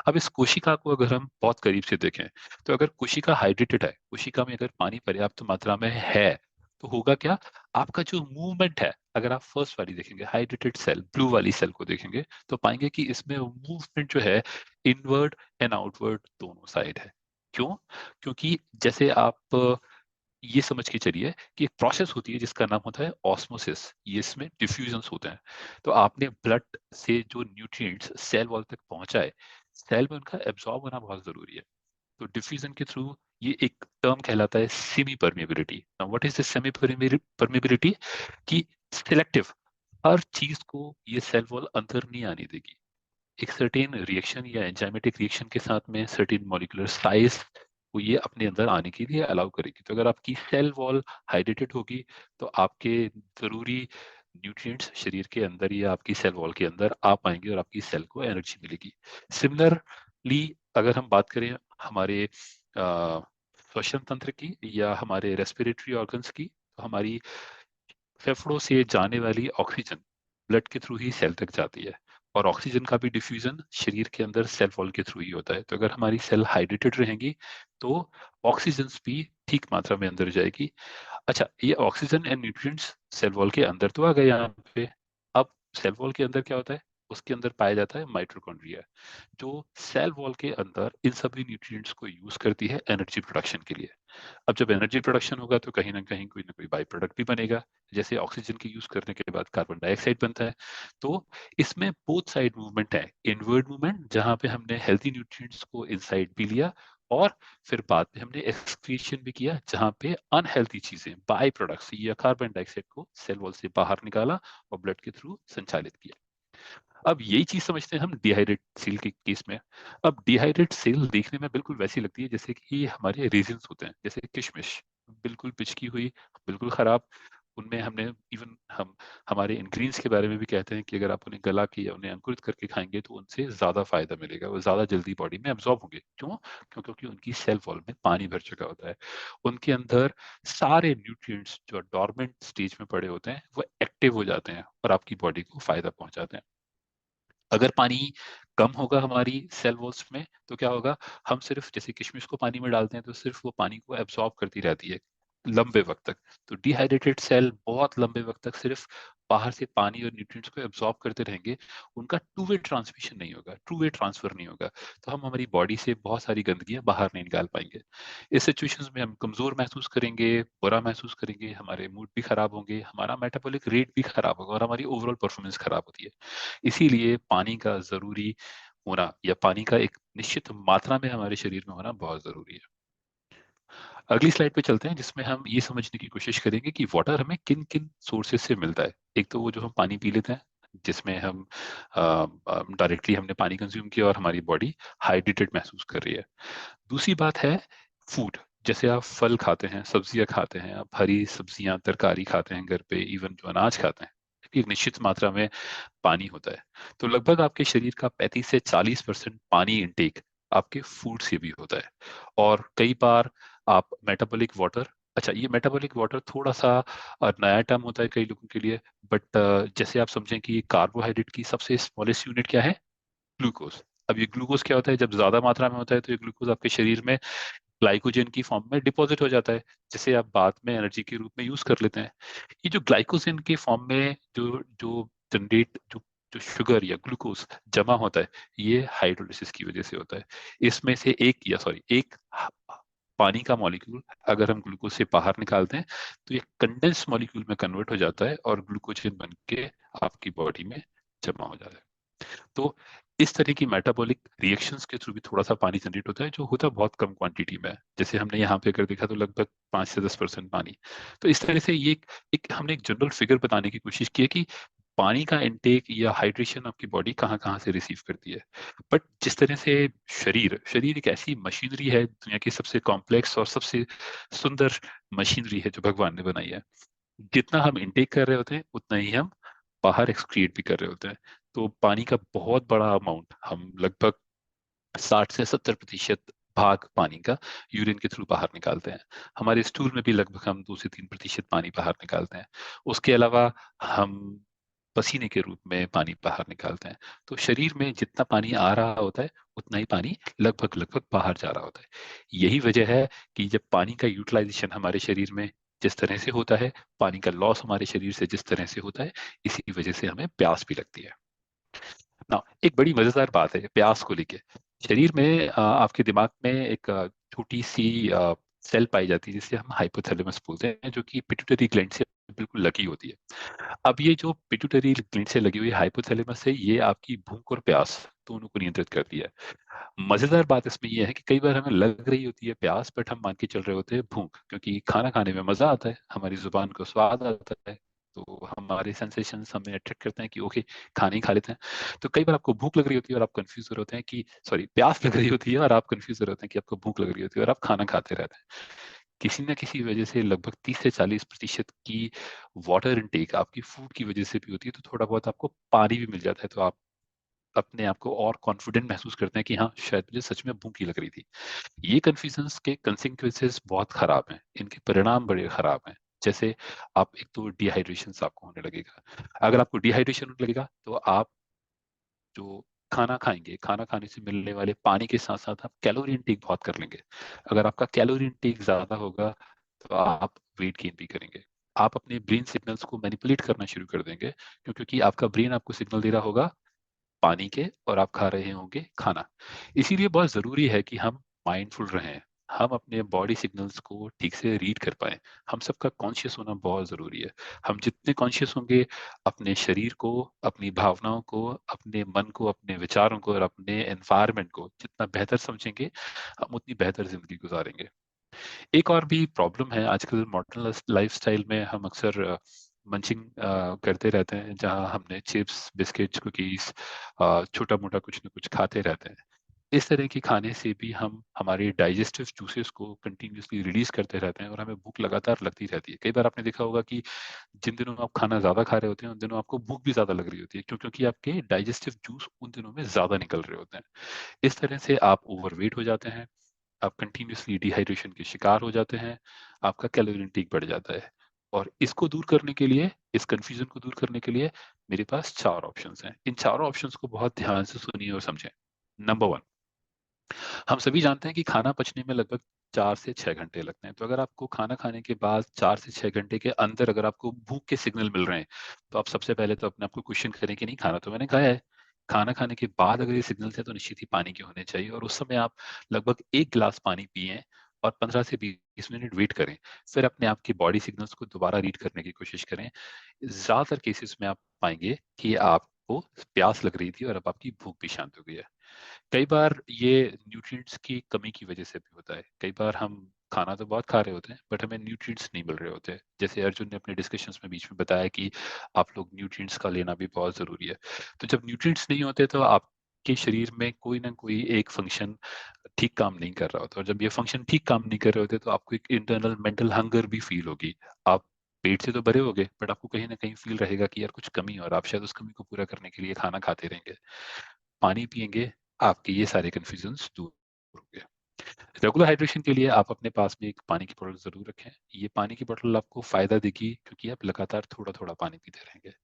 अब इस कोशिका को अगर हम बहुत करीब से देखें, तो अगर कोशिका हाइड्रेटेड है, कोशिका में अगर पानी पर्याप्त मात्रा में है, तो होगा क्या, आपका जो मूवमेंट है, अगर आप फर्स्ट वाली देखेंगे, हाइड्रेटेड सेल, ब्लू वाली सेल को देखेंगे, तो पाएंगे कि इसमें मूवमेंट जो है इनवर्ड एंड आउटवर्ड दोनों साइड है। क्यों? क्योंकि जैसे आप ये समझ के चलिए कि एक प्रोसेस होती है जिसका नाम होता है ऑस्मोसिस, ये इसमें डिफ्यूजन्स होते हैं। तो आपने ब्लड से जो न्यूट्रिएंट्स सेल वॉल तक पहुंचाए, सेल में उनका एब्जॉर्ब होना बहुत जरूरी है। तो डिफ्यूजन के थ्रू ये एक टर्म कहलाता है semi permeability. Now what is this semi permeability? कि सिलेक्टिव, हर चीज को ये सेल वॉल अंदर नहीं आने देगी। एक सर्टेन रिएक्शन या एंजाइमेटिक रिएक्शन के साथ में सर्टेन मॉलिक्यूलर साइज को ये अपने अंदर आने के लिए अलाउ करेगी। तो अगर आपकी सेल वॉल हाइड्रेटेड होगी, तो आपके जरूरी न्यूट्रिएंट्स शरीर के अंदर या आपकी सेल वॉल के अंदर आ पाएंगे और आपकी सेल को एनर्जी मिलेगी। सिमिलरली अगर हम बात करें हमारे श्वसन तंत्र की या हमारे रेस्पिरेटरी ऑर्गन्स की, तो हमारी फेफड़ों से जाने वाली ऑक्सीजन ब्लड के थ्रू ही सेल तक जाती है, और ऑक्सीजन का भी डिफ्यूजन शरीर के अंदर सेल वॉल के थ्रू ही होता है। तो अगर हमारी सेल हाइड्रेटेड रहेंगी, तो ऑक्सीजन भी ठीक मात्रा में अंदर जाएगी। अच्छा, ये oxygen and nutrients cell wall के अंदर तो आ गए यहाँ पे। अब सेल वॉल के अंदर क्या होता है? उसके अंदर पाया जाता है माइटोकॉन्ड्रिया, जो सेल वॉल के अंदर इन सभी न्यूट्रिएंट्स को यूज करती है एनर्जी प्रोडक्शन के लिए। अब जब एनर्जी प्रोडक्शन होगा, तो कहीं ना कोई बाई प्रोडक्ट भी बनेगा। जैसे ऑक्सीजन के यूज करने के बाद कार्बन डाइऑक्साइड बनता है। तो इसमें बोथ साइड मूवमेंट है, इनवर्ड मूवमेंट जहां पे हमने हेल्थी न्यूट्रिएंट्स को इनसाइड भी लिया, और फिर बाद में हमने एक्सक्रीशन भी किया, जहां पे अनहेल्थी चीजें, बाई प्रोडक्ट्स या कार्बन डाइऑक्साइड को सेल वॉल से बाहर निकाला और ब्लड के थ्रू संचालित किया। अब यही चीज समझते हैं हम डिहाइड्रेट सेल के केस में। अब डिहाइड्रेट सेल देखने में बिल्कुल वैसी लगती है जैसे कि हमारे रेजिन्स होते हैं, जैसे किशमिश, बिल्कुल पिचकी हुई, बिल्कुल खराब। उनमें हमने इवन हम हमारे इंग्रेडिएंट्स के बारे में भी कहते हैं कि अगर आप उन्हें गला के या उन्हें अंकुरित करके खाएंगे, तो उनसे ज्यादा फायदा मिलेगा, वो ज्यादा जल्दी बॉडी में एब्जॉर्ब होंगे। क्यों? क्योंकि उनकी सेल वॉल में पानी भर चुका होता है। उनके अंदर सारे न्यूट्रिएंट्स जो डॉर्मेंट स्टेज में पड़े होते हैं, वो एक्टिव हो जाते हैं और आपकी बॉडी को फायदा पहुंचाते हैं। अगर पानी कम होगा हमारी सेल वॉल्स में, तो क्या होगा, हम सिर्फ जैसे किशमिश को पानी में डालते हैं, तो सिर्फ वो पानी को एब्जॉर्ब करती रहती है लंबे वक्त तक। तो डिहाइड्रेटेड सेल बहुत लंबे वक्त तक सिर्फ बाहर से पानी और न्यूट्रिएंट्स को एब्जॉर्ब करते रहेंगे, उनका टू वे ट्रांसमिशन नहीं होगा, टू वे ट्रांसफर नहीं होगा। तो हम हमारी बॉडी से बहुत सारी गंदगियां बाहर नहीं निकाल पाएंगे। इस सिचुएशंस में हम कमजोर महसूस करेंगे, बुरा महसूस करेंगे, हमारे मूड भी खराब होंगे, हमारा मेटाबॉलिक रेट भी खराब होगा, और हमारी ओवरऑल परफॉर्मेंस खराब होती है। इसीलिए पानी का जरूरी होना, या पानी का एक निश्चित मात्रा में हमारे शरीर में होना बहुत जरूरी है। अगली स्लाइड पे चलते हैं, जिसमें हम ये समझने की कोशिश करेंगे कि वाटर हमें किन किन सोर्सेज से मिलता है। एक तो वो जो हम पानी पी लेते हैं, जिसमें हम डायरेक्टली हमने पानी कंज्यूम किया और हमारी बॉडी हाइड्रेटेड महसूस कर रही है। दूसरी बात है फूड, जैसे आप फल खाते हैं, सब्जियां खाते हैं, आप हरी सब्जियां, तरकारी खाते हैं घर पे, इवन जो अनाज खाते हैं, एक निश्चित मात्रा में पानी होता है। तो लगभग आपके शरीर का 35 से 40% पानी इंटेक आपके फूड से भी होता है। और कई बार आप मेटाबॉलिक वाटर, अच्छा ये मेटाबॉलिक वाटर थोड़ा सा नया टर्म होता है कई लोगों के लिए, बट जैसे आप समझें कि कार्बोहाइड्रेट की सबसे स्मॉलेस्ट यूनिट क्या है, ग्लूकोज। अब ये ग्लूकोज क्या होता है, जब ज्यादा मात्रा में होता है, तो ये ग्लूकोज आपके शरीर में ग्लाइकोजन की फॉर्म में डिपॉजिट हो जाता है, जिसे आप बाद में एनर्जी के रूप में यूज कर लेते हैं। ये जो ग्लाइकोजन के फॉर्म में जो जो जनरेट जो जो शुगर या ग्लूकोज जमा होता है, ये हाइड्रोलिसिस की वजह से होता है। इसमें से एक पानी का मॉलिक्यूल अगर हम ग्लूकोज से बाहर निकालते हैं, तो ये कंडेंस मॉलिक्यूल में कन्वर्ट हो जाता है और ग्लूकोजन बन के आपकी बॉडी में जमा हो जाता है। तो इस तरह की मेटाबॉलिक रिएक्शंस के थ्रू भी थोड़ा सा पानी जनरेट होता है, जो होता है बहुत कम क्वांटिटी में। जैसे हमने यहाँ पे अगर देखा तो लगभग 5 से 10% पानी। तो इस तरह से ये एक हमने एक जनरल फिगर बताने की कोशिश की है कि पानी का इनटेक या हाइड्रेशन आपकी बॉडी कहाँ कहाँ से रिसीव करती है। बट जिस तरह से शरीर शरीर एक ऐसी मशीनरी है, दुनिया की सबसे कॉम्प्लेक्स और सबसे सुंदर मशीनरी है जो भगवान ने बनाई है। जितना हम इनटेक कर रहे होते हैं उतना ही हम बाहर एक्सक्रीट भी कर रहे होते हैं। तो पानी का बहुत बड़ा अमाउंट, हम लगभग 60 से 70% भाग पानी का यूरिन के थ्रू बाहर निकालते हैं। हमारे स्टूल में भी लगभग हम 2 से 3% पानी बाहर निकालते हैं। उसके अलावा हम पसीने के रूप में पानी बाहर निकालते हैं। तो शरीर में जितना पानी आ रहा होता है उतना ही पानी लगभग लगभग बाहर जा रहा होता है। यही वजह है कि जब पानी का यूटिलाइजेशन हमारे शरीर में जिस तरह से होता है, पानी का लॉस हमारे शरीर से जिस तरह से होता है, इसी वजह से हमें प्यास भी लगती है ना। एक बड़ी मजेदार बात है प्यास को लेके। शरीर में आपके दिमाग में एक छोटी सी सेल पाई जाती है जिसे हम हाइपोथैलेमस बोलते हैं, जो कि पिट्यूटरी ग्लैंड से बिल्कुल लगी होती है। अब ये जो पिट्यूटरी ग्लैंड से लगी हुई हाइपोथैलेमस है, ये आपकी भूख और प्यास दोनों को नियंत्रित करती है। मजेदार बात इसमें यह है कि कई बार हमें लग रही होती है प्यास, बट हम मान के चल रहे होते हैं भूख, क्योंकि खाना खाने में मजा आता है, हमारी जुबान को स्वाद आता है, तो हमारे सेंसेशंस हमें अट्रैक्ट करते हैं कि ओके खाने ही खा लेते हैं। तो कई बार आपको भूख लग रही होती है और आप कंफ्यूज हो रहे होते हैं कि सॉरी प्यास लग रही होती है और आप कंफ्यूज हो रहे होते हैं कि आपको भूख लग रही होती है और आप खाना खाते रहते हैं। किसी न किसी वजह से लगभग 30 से 40% की वाटर इनटेक आपकी फूड की वजह से भी होती है। तो थोड़ा बहुत आपको पानी भी मिल जाता है, तो आप अपने आप को और कॉन्फिडेंट महसूस करते हैं कि हाँ शायद मुझे सच में भूख ही लग रही थी। ये कन्फ्यूजन्स के कंसिक्वेंसेस बहुत खराब हैं, इनके परिणाम बड़े खराब हैं। जैसे आप एक तो डिहाइड्रेशन आपको होने लगेगा। अगर आपको डिहाइड्रेशन होने लगेगा तो आप जो खाना खाएंगे, खाना खाने से मिलने वाले पानी के साथ साथ आप कैलोरी इनटेक बहुत कर लेंगे। अगर आपका कैलोरी इनटेक ज्यादा होगा तो आप वेट गेन भी करेंगे। आप अपने ब्रेन सिग्नल्स को मैनिपुलेट करना शुरू कर देंगे, क्योंकि आपका ब्रेन आपको सिग्नल दे रहा होगा पानी के और आप खा रहे होंगे खाना। इसीलिए बहुत ज़रूरी है कि हम माइंडफुल रहें, हम अपने बॉडी सिग्नल्स को ठीक से रीड कर पाएँ। हम सबका कॉन्शियस होना बहुत ज़रूरी है। हम जितने कॉन्शियस होंगे अपने शरीर को, अपनी भावनाओं को, अपने मन को, अपने विचारों को और अपने एनवायरनमेंट को जितना बेहतर समझेंगे, हम उतनी बेहतर ज़िंदगी गुज़ारेंगे। एक और भी प्रॉब्लम है आजकल मॉडर्न लाइफस्टाइल में, हम अक्सर मंचिंग करते रहते हैं, जहां हमने चिप्स, बिस्किट्स, कुकीज, छोटा मोटा कुछ न कुछ खाते रहते हैं। इस तरह के खाने से भी हम हमारे डाइजेस्टिव जूसेस को कंटिन्यूअसली रिलीज करते रहते हैं और हमें भूख लगातार लगती रहती है। कई बार आपने देखा होगा कि जिन दिनों आप खाना ज्यादा खा रहे होते हैं उन दिनों आपको भूख भी ज्यादा लग रही होती है, क्योंकि आपके डाइजेस्टिव जूस उन दिनों में ज्यादा निकल रहे होते हैं। इस तरह से आप ओवरवेट हो जाते हैं, आप कंटिन्यूअसली डिहाइड्रेशन के शिकार हो जाते हैं, आपका कैलोरी इंटेक बढ़ जाता है। और इसको दूर करने के लिए, इस कंफ्यूजन को दूर करने के लिए मेरे पास 4 ऑप्शंस हैं। इन चारों ऑप्शंस को बहुत ध्यान से सुनिए और समझें। नंबर 1, हम सभी जानते हैं कि खाना पचने में लगभग 4 से 6 घंटे लगते हैं। तो अगर आपको खाना खाने के बाद 4 से 6 घंटे के अंदर अगर आपको भूख के सिग्नल मिल रहे हैं, तो आप सबसे पहले तो अपने आप को क्वेश्चन करें कि नहीं, खाना तो मैंने खाया है। खाना खाने के बाद अगर ये सिग्नल्स हैं तो निश्चित ही पानी के होने चाहिए, और उस समय आप लगभग 1 गिलास पानी पिएँ और 15 से 20 मिनट वेट करें। फिर अपने आप की बॉडी सिग्नल्स को दोबारा रीड करने की कोशिश करें। ज़्यादातर केसेस में आप पाएँगे कि आपको प्यास लग रही थी और अब आपकी भूख भी शांत हो गई है। कई बार ये न्यूट्रिएंट्स की कमी की वजह से भी होता है। कई बार हम खाना तो बहुत खा रहे होते हैं बट हमें न्यूट्रिएंट्स नहीं मिल रहे होते। जैसे अर्जुन ने अपने डिस्कशंस में बीच में बताया कि आप लोग न्यूट्रिएंट्स का लेना भी बहुत ज़रूरी है। तो जब न्यूट्रिएंट्स नहीं होते तो आपके शरीर में कोई ना कोई एक फंक्शन ठीक काम नहीं कर रहा होता, और जब ये फंक्शन ठीक काम नहीं कर रहे होते तो आपको एक इंटरनल मेंटल हंगर भी फील होगी। आप पेट से तो भरे होगे बट आपको कहीं ना कहीं फील रहेगा कि यार कुछ कमी है, और आप शायद उस कमी को पूरा करने के लिए खाना खाते रहेंगे। पानी पिएंगे, आपके ये सारे कन्फ्यूजन्स दूर होंगे। रेगुलर हाइड्रेशन के लिए आप अपने पास में एक पानी की बोतल जरूर रखें। ये पानी की बोतल आपको फायदा देगी क्योंकि आप लगातार थोड़ा थोड़ा पानी पीते रहेंगे।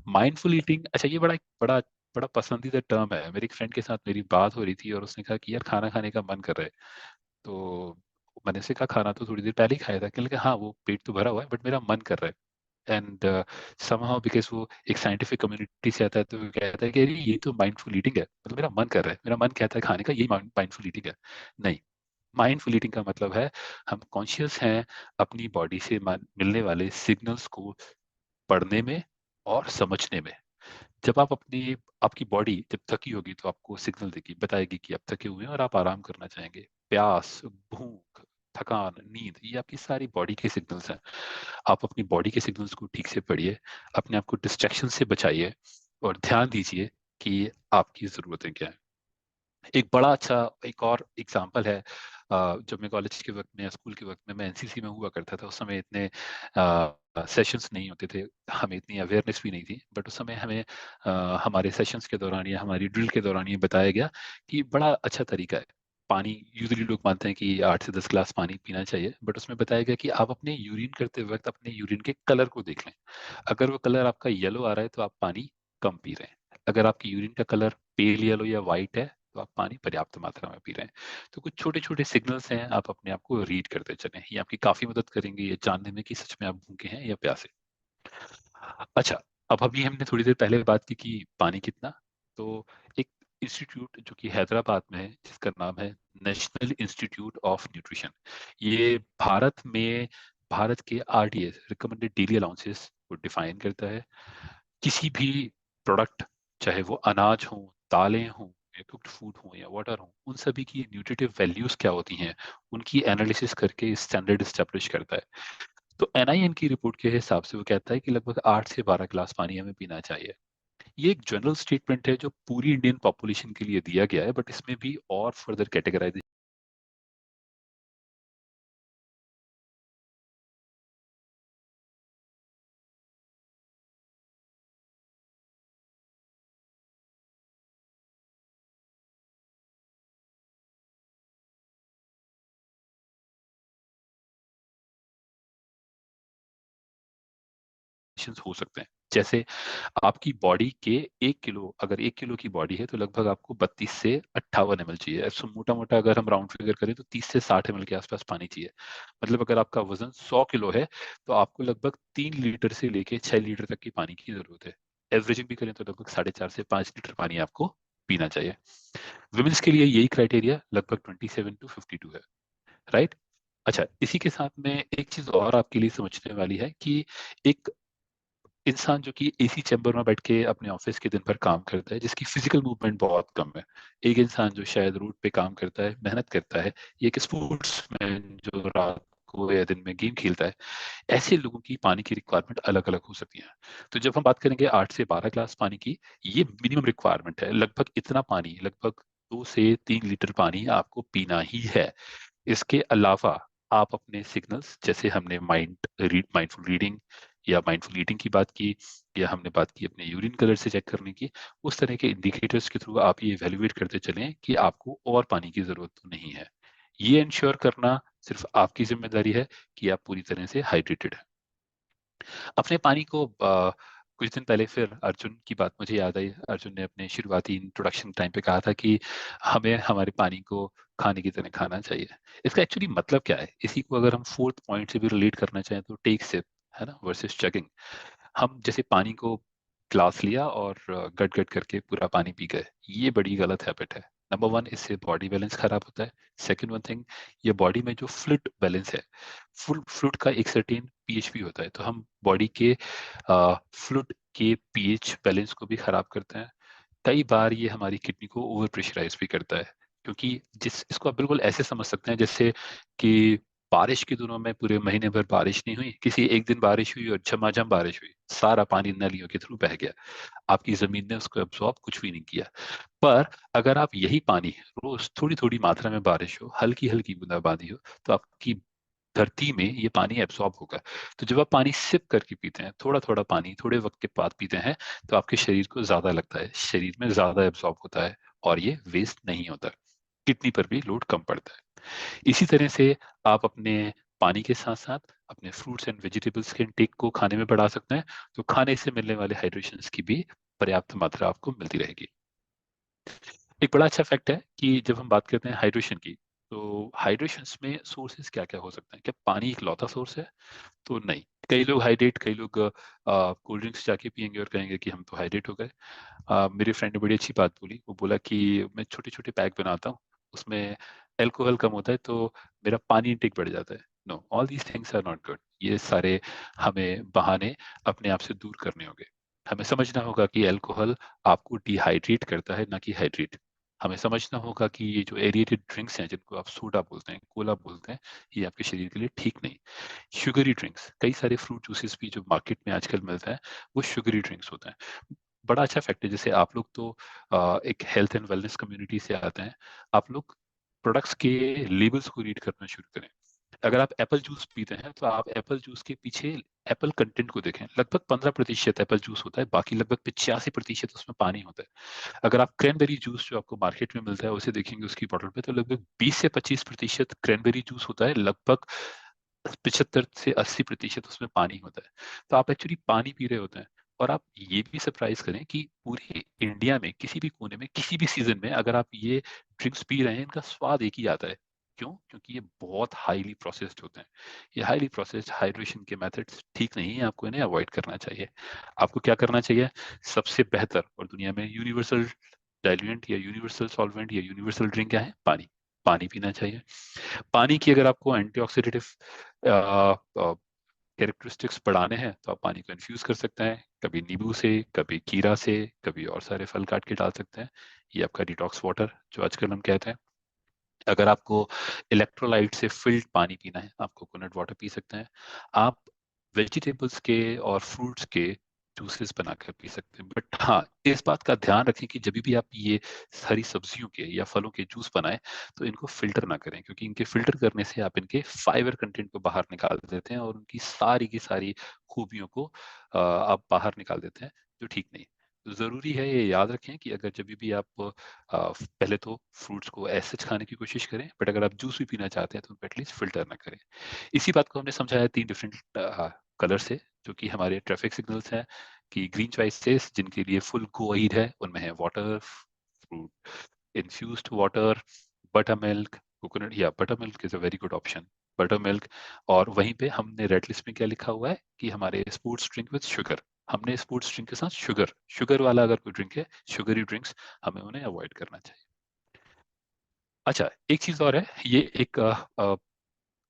माइंडफुल ईटिंग, अच्छा ये बड़ा बड़ा बड़ा पसंदीदा टर्म है। मेरी एक फ्रेंड के साथ मेरी बात हो रही थी और उसने कहा कि यार खाना खाने का मन कर रहा है। तो मैंने से कहा खाना तो थोड़ी देर पहले ही खाया था, कहने लगा हाँ वो पेट तो भरा हुआ है बट मेरा मन कर रहा है। एंड समहाउ बिकॉज वो एक साइंटिफिक कम्युनिटी से आता है, तो वो कहता है कि अरे ये तो माइंडफुल ईटिंग है, मतलब मेरा मन कर रहा है, मेरा मन कहता है खाने का, यही माइंडफुल ईटिंग है। नहीं, माइंडफुल ईटिंग का मतलब है हम कॉन्शियस हैं अपनी बॉडी से मिलने वाले सिग्नल्स को पढ़ने में और समझने में, जब आप आपकी बॉडी जब थकी होगी तो आपको सिग्नल देगी, बताएगी कि आप थके हुए हैं और आप आराम करना चाहेंगे। प्यास, भूख, थकान, नींद, ये आपकी सारी बॉडी के सिग्नल्स हैं। आप अपनी बॉडी के सिग्नल्स को ठीक से पढ़िए, अपने आप को डिस्ट्रैक्शन से बचाइए और ध्यान दीजिए कि आपकी ज़रूरतें क्या हैं। एक बड़ा अच्छा एक और एग्जाम्पल है, जब मैं कॉलेज के वक्त में या स्कूल के वक्त में मैं एनसीसी में हुआ करता था, उस समय इतने सेशंस नहीं होते थे, हमें इतनी अवेयरनेस भी नहीं थी, बट उस समय हमें हमारे सेशंस के दौरान या हमारी ड्रिल के दौरान ये बताया गया कि बड़ा अच्छा तरीका है पानी। यूजुअली लोग मानते हैं कि 8 से 10 ग्लास पानी पीना चाहिए, बट उसमें बताया गया कि आप अपने यूरिन करते वक्त अपने यूरिन के कलर को देख लें। अगर वो कलर आपका येलो आ रहा है तो आप पानी कम पी रहे हैं। अगर आपकी यूरिन का कलर पेल येलो या वाइट है तो आप पानी पर्याप्त मात्रा में पी रहे हैं। तो कुछ छोटे छोटे सिग्नल्स हैं, आप अपने आप को रीड करते चलें, ये आपकी काफी मदद करेंगे ये जानने में कि सच में आप भूखे हैं या प्यासे। अच्छा, अब अभी हमने थोड़ी देर पहले बात की कि पानी कितना। तो एक इंस्टीट्यूट जो कि हैदराबाद में है जिसका नाम है नेशनल इंस्टीट्यूट ऑफ न्यूट्रिशन, ये भारत के आरडीएस रिकमेंडेड डेली अलाउंसेस को डिफाइन करता है। किसी भी प्रोडक्ट, चाहे वो अनाज हो, दालें हों या कुक्ड फूड हो या वाटर हो, उन सभी की न्यूट्रिटिव वैल्यूज क्या होती हैं, उनकी एनालिसिस करके स्टैंडर्ड एस्टेब्लिश करता है। तो एनआईएन की रिपोर्ट के हिसाब से वो कहता है कि लगभग 8 से 12 ग्लास पानी हमें पीना चाहिए। ये एक जनरल स्टेटमेंट है जो पूरी इंडियन पॉपुलेशन के लिए दिया गया है, बट इसमें भी और फर्दर कैटेगराइजेशन हो सकते हैं। जैसे आपकी बॉडी के 1 किलो, अगर 1 किलो की बॉडी है तो लगभग आपको 32 से 58 ml चाहिए। ऐसा मोटा मोटा अगर हम राउंड फिगर करें तो 30 से 60 ml के आसपास पानी चाहिए। मतलब अगर आपका वजन 100 किलो है तो आपको लगभग 3 लीटर से लेके 6 लीटर तक की पानी की जरूरत है। एवरेजिंग भी करें तो लगभग 4.5 से 5 लीटर पानी आपको पीना चाहिए। विमेन्स के लिए यही क्राइटेरिया लगभग 27 to 52 है, राइट। अच्छा, इसी के साथ में एक चीज और आपके लिए समझने वाली है कि एक इंसान जो कि एसी चैम्बर में बैठ के अपने ऑफिस के दिन भर काम करता है, जिसकी फिजिकल मूवमेंट बहुत कम है, एक इंसान जो शायद रोड पे काम करता है, मेहनत करता है, या एक स्पोर्ट्स मैन जो रात को या दिन में गेम खेलता है, ऐसे लोगों की पानी की रिक्वायरमेंट अलग अलग हो सकती है। तो जब हम बात करेंगे 8 से 12 ग्लास पानी की, ये मिनिमम रिक्वायरमेंट है। लगभग इतना पानी, लगभग 2 से 3 लीटर पानी आपको पीना ही है। इसके अलावा आप अपने सिग्नल्स, जैसे हमने माइंडफुल रीडिंग या माइंडफुल ईटिंग की बात की, या हमने बात की अपने यूरिन कलर से चेक करने की, उस तरह के इंडिकेटर्स के थ्रू आप ये इवेल्युएट करते चलें कि आपको और पानी की जरूरत तो नहीं है। ये इंश्योर करना सिर्फ आपकी जिम्मेदारी है कि आप पूरी तरह से हाइड्रेटेड हैं। अपने पानी को कुछ दिन पहले फिर अर्जुन की बात मुझे याद आई। अर्जुन ने अपने शुरुआती इंट्रोडक्शन टाइम पे कहा था कि हमें हमारे पानी को खाने की तरह खाना चाहिए। इसका एक्चुअली मतलब क्या है, इसी को अगर हम फोर्थ पॉइंट से भी रिलेट करना चाहें तो टेक सिप, है ना, वर्सेस चगिंग। हम जैसे पानी को ग्लास लिया और गट गट करके पूरा पानी पी गए, ये बड़ी गलत हैबिट है। नंबर वन, इससे बॉडी बैलेंस खराब होता है। सेकंड वन थिंग, ये बॉडी में जो फ्लूइड बैलेंस है, फुल फ्लूइड का एक सर्टेन पीएच भी होता है, तो हम बॉडी के फ्लूइड के पीएच बैलेंस को भी खराब करते हैं। कई बार ये हमारी किडनी को ओवर प्रेशराइज भी करता है, क्योंकि इसको आप बिल्कुल ऐसे समझ सकते हैं जैसे कि बारिश के दिनों में पूरे महीने भर बारिश नहीं हुई, किसी एक दिन बारिश हुई और झमाझम बारिश हुई, सारा पानी नलियों के थ्रू बह गया, आपकी जमीन ने उसको एब्जॉर्ब कुछ भी नहीं किया। पर अगर आप यही पानी रोज थोड़ी थोड़ी मात्रा में, बारिश हो, हल्की हल्की बूंदाबांदी हो, तो आपकी धरती में ये पानी एब्सॉर्ब होगा। तो जब आप पानी सिप करके पीते हैं, थोड़ा थोड़ा पानी थोड़े वक्त के बाद पीते हैं, तो आपके शरीर को ज्यादा लगता है, शरीर में ज्यादा एब्सॉर्ब होता है और ये वेस्ट नहीं होता। किडनी पर भी लोड कम पड़ता है। इसी तरह से आप अपने पानी के साथ साथ अपने फ्रूट्स एंड वेजिटेबल्स के इंटेक को खाने में बढ़ा सकते हैं, तो खाने से मिलने वाले हाइड्रेशन की भी पर्याप्त मात्रा आपको मिलती रहेगी। एक बड़ा अच्छा फैक्ट है कि जब हम बात करते हैं हाइड्रेशन की, तो हाइड्रेशंस में सोर्सेज क्या क्या हो सकते हैं। क्या पानी एक लौता सोर्स है? तो नहीं। कई लोग हाइड्रेट, कई लोग कोल्ड ड्रिंक्स जाके पियेंगे और कहेंगे कि हम तो हाइड्रेट हो गए। मेरे फ्रेंड ने बड़ी अच्छी बात बोली, वो बोला कि मैं छोटे छोटे पैक बनाता हूँ, उसमें अल्कोहल कम होता है तो मेरा पानी इंटेक बढ़ जाता है। No, all these things are not good. ये सारे हमें बहाने अपने आप से दूर करने होंगे। हमें समझना होगा कि अल्कोहल आपको डिहाइड्रेट करता है, ना कि हाइड्रेट। हमें समझना होगा कि ये जो एरिएटेड ड्रिंक्स हैं, जिनको आप सोडा बोलते हैं, कोला बोलते हैं, ये आपके शरीर के लिए ठीक नहीं। शुगरी ड्रिंक्स, कई सारे फ्रूट जूसेस भी जो मार्केट में आजकल मिलते हैं, वो शुगरी ड्रिंक्स होते हैं। बड़ा अच्छा फैक्ट है, जैसे आप लोग तो एक हेल्थ एंड वेलनेस कम्युनिटी से आते हैं, आप लोग प्रोडक्ट्स के लेबल्स को रीड करना शुरू करें। अगर आप एप्पल जूस पीते हैं तो आप एप्पल जूस के पीछे एप्पल कंटेंट को देखें। लगभग 15% एप्पल जूस होता है, बाकी लगभग 85% उसमें पानी होता है। अगर आप क्रैनबेरी जूस जो आपको मार्केट में मिलता है उसे देखेंगे उसकी बॉटल पे, तो लगभग 20 से 25% क्रैनबेरी जूस होता है, लगभग 75 से 80% उसमें पानी होता है। तो आप एक्चुअली पानी पी रहे होते हैं। और आप ये भी सरप्राइज करें कि पूरे इंडिया में किसी भी कोने में किसी भी सीजन में अगर आप ये ड्रिंक्स पी रहे हैं, इनका स्वाद एक ही आता है। क्यों? क्योंकि ये बहुत हाईली प्रोसेस्ड होते हैं। ये हाईली प्रोसेस्ड हाइड्रेशन के मेथड्स ठीक नहीं है, आपको इन्हें अवॉइड करना चाहिए। आपको क्या करना चाहिए? सबसे बेहतर और दुनिया में यूनिवर्सल डाइल्यूएंट या यूनिवर्सल सॉल्वेंट या यूनिवर्सल ड्रिंक क्या है? पानी। पानी पीना चाहिए। पानी की अगर आपको एंटीऑक्सीडेटिव कैरेक्टरिस्टिक्स बढ़ाने हैं तो आप पानी को इन्फ्यूज कर सकते हैं, कभी नींबू से, कभी खीरा से, कभी और सारे फल काट के डाल सकते हैं। ये आपका डिटॉक्स वाटर जो आजकल हम कहते हैं। अगर आपको इलेक्ट्रोलाइट से फिल्ड पानी पीना है, आप कोकोनट वाटर पी सकते हैं। आप वेजिटेबल्स के और फ्रूट्स के जूसेस बनाकर पी सकते हैं। बट हाँ, इस बात का ध्यान रखें कि जब भी आप ये हरी सब्जियों के या फलों के जूस बनाएं तो इनको फिल्टर ना करें, क्योंकि इनके फिल्टर करने से आप इनके फाइबर कंटेंट को बाहर निकाल देते हैं और उनकी सारी की सारी खूबियों को आप बाहर निकाल देते हैं, जो ठीक नहीं। तो ज़रूरी है ये याद रखें कि अगर जब भी आप पहले तो फ्रूट्स को ऐसे खाने की कोशिश करें, बट अगर आप जूस भी पीना चाहते हैं तो एटलीस्ट फिल्टर ना करें। इसी बात को हमने समझाया 3 डिफरेंट कलर से, जो कि हमारे ट्रैफिक सिग्नल्स हैं, कि ग्रीन चॉइसेस जिनके लिए फुल गो अहीड है, उनमें है water, fruit, infused water, butter milk, coconut, या butter milk is a very good option, butter milk. और वहीं पे हमने रेड लिस्ट में क्या लिखा हुआ है कि हमारे स्पोर्ट्स ड्रिंक विद शुगर, हमने स्पोर्ट्स ड्रिंक के साथ शुगर, शुगर वाला अगर कोई ड्रिंक है, शुगरी ड्रिंक्स, हमें उन्हें अवॉइड करना चाहिए। अच्छा, एक चीज और है, ये एक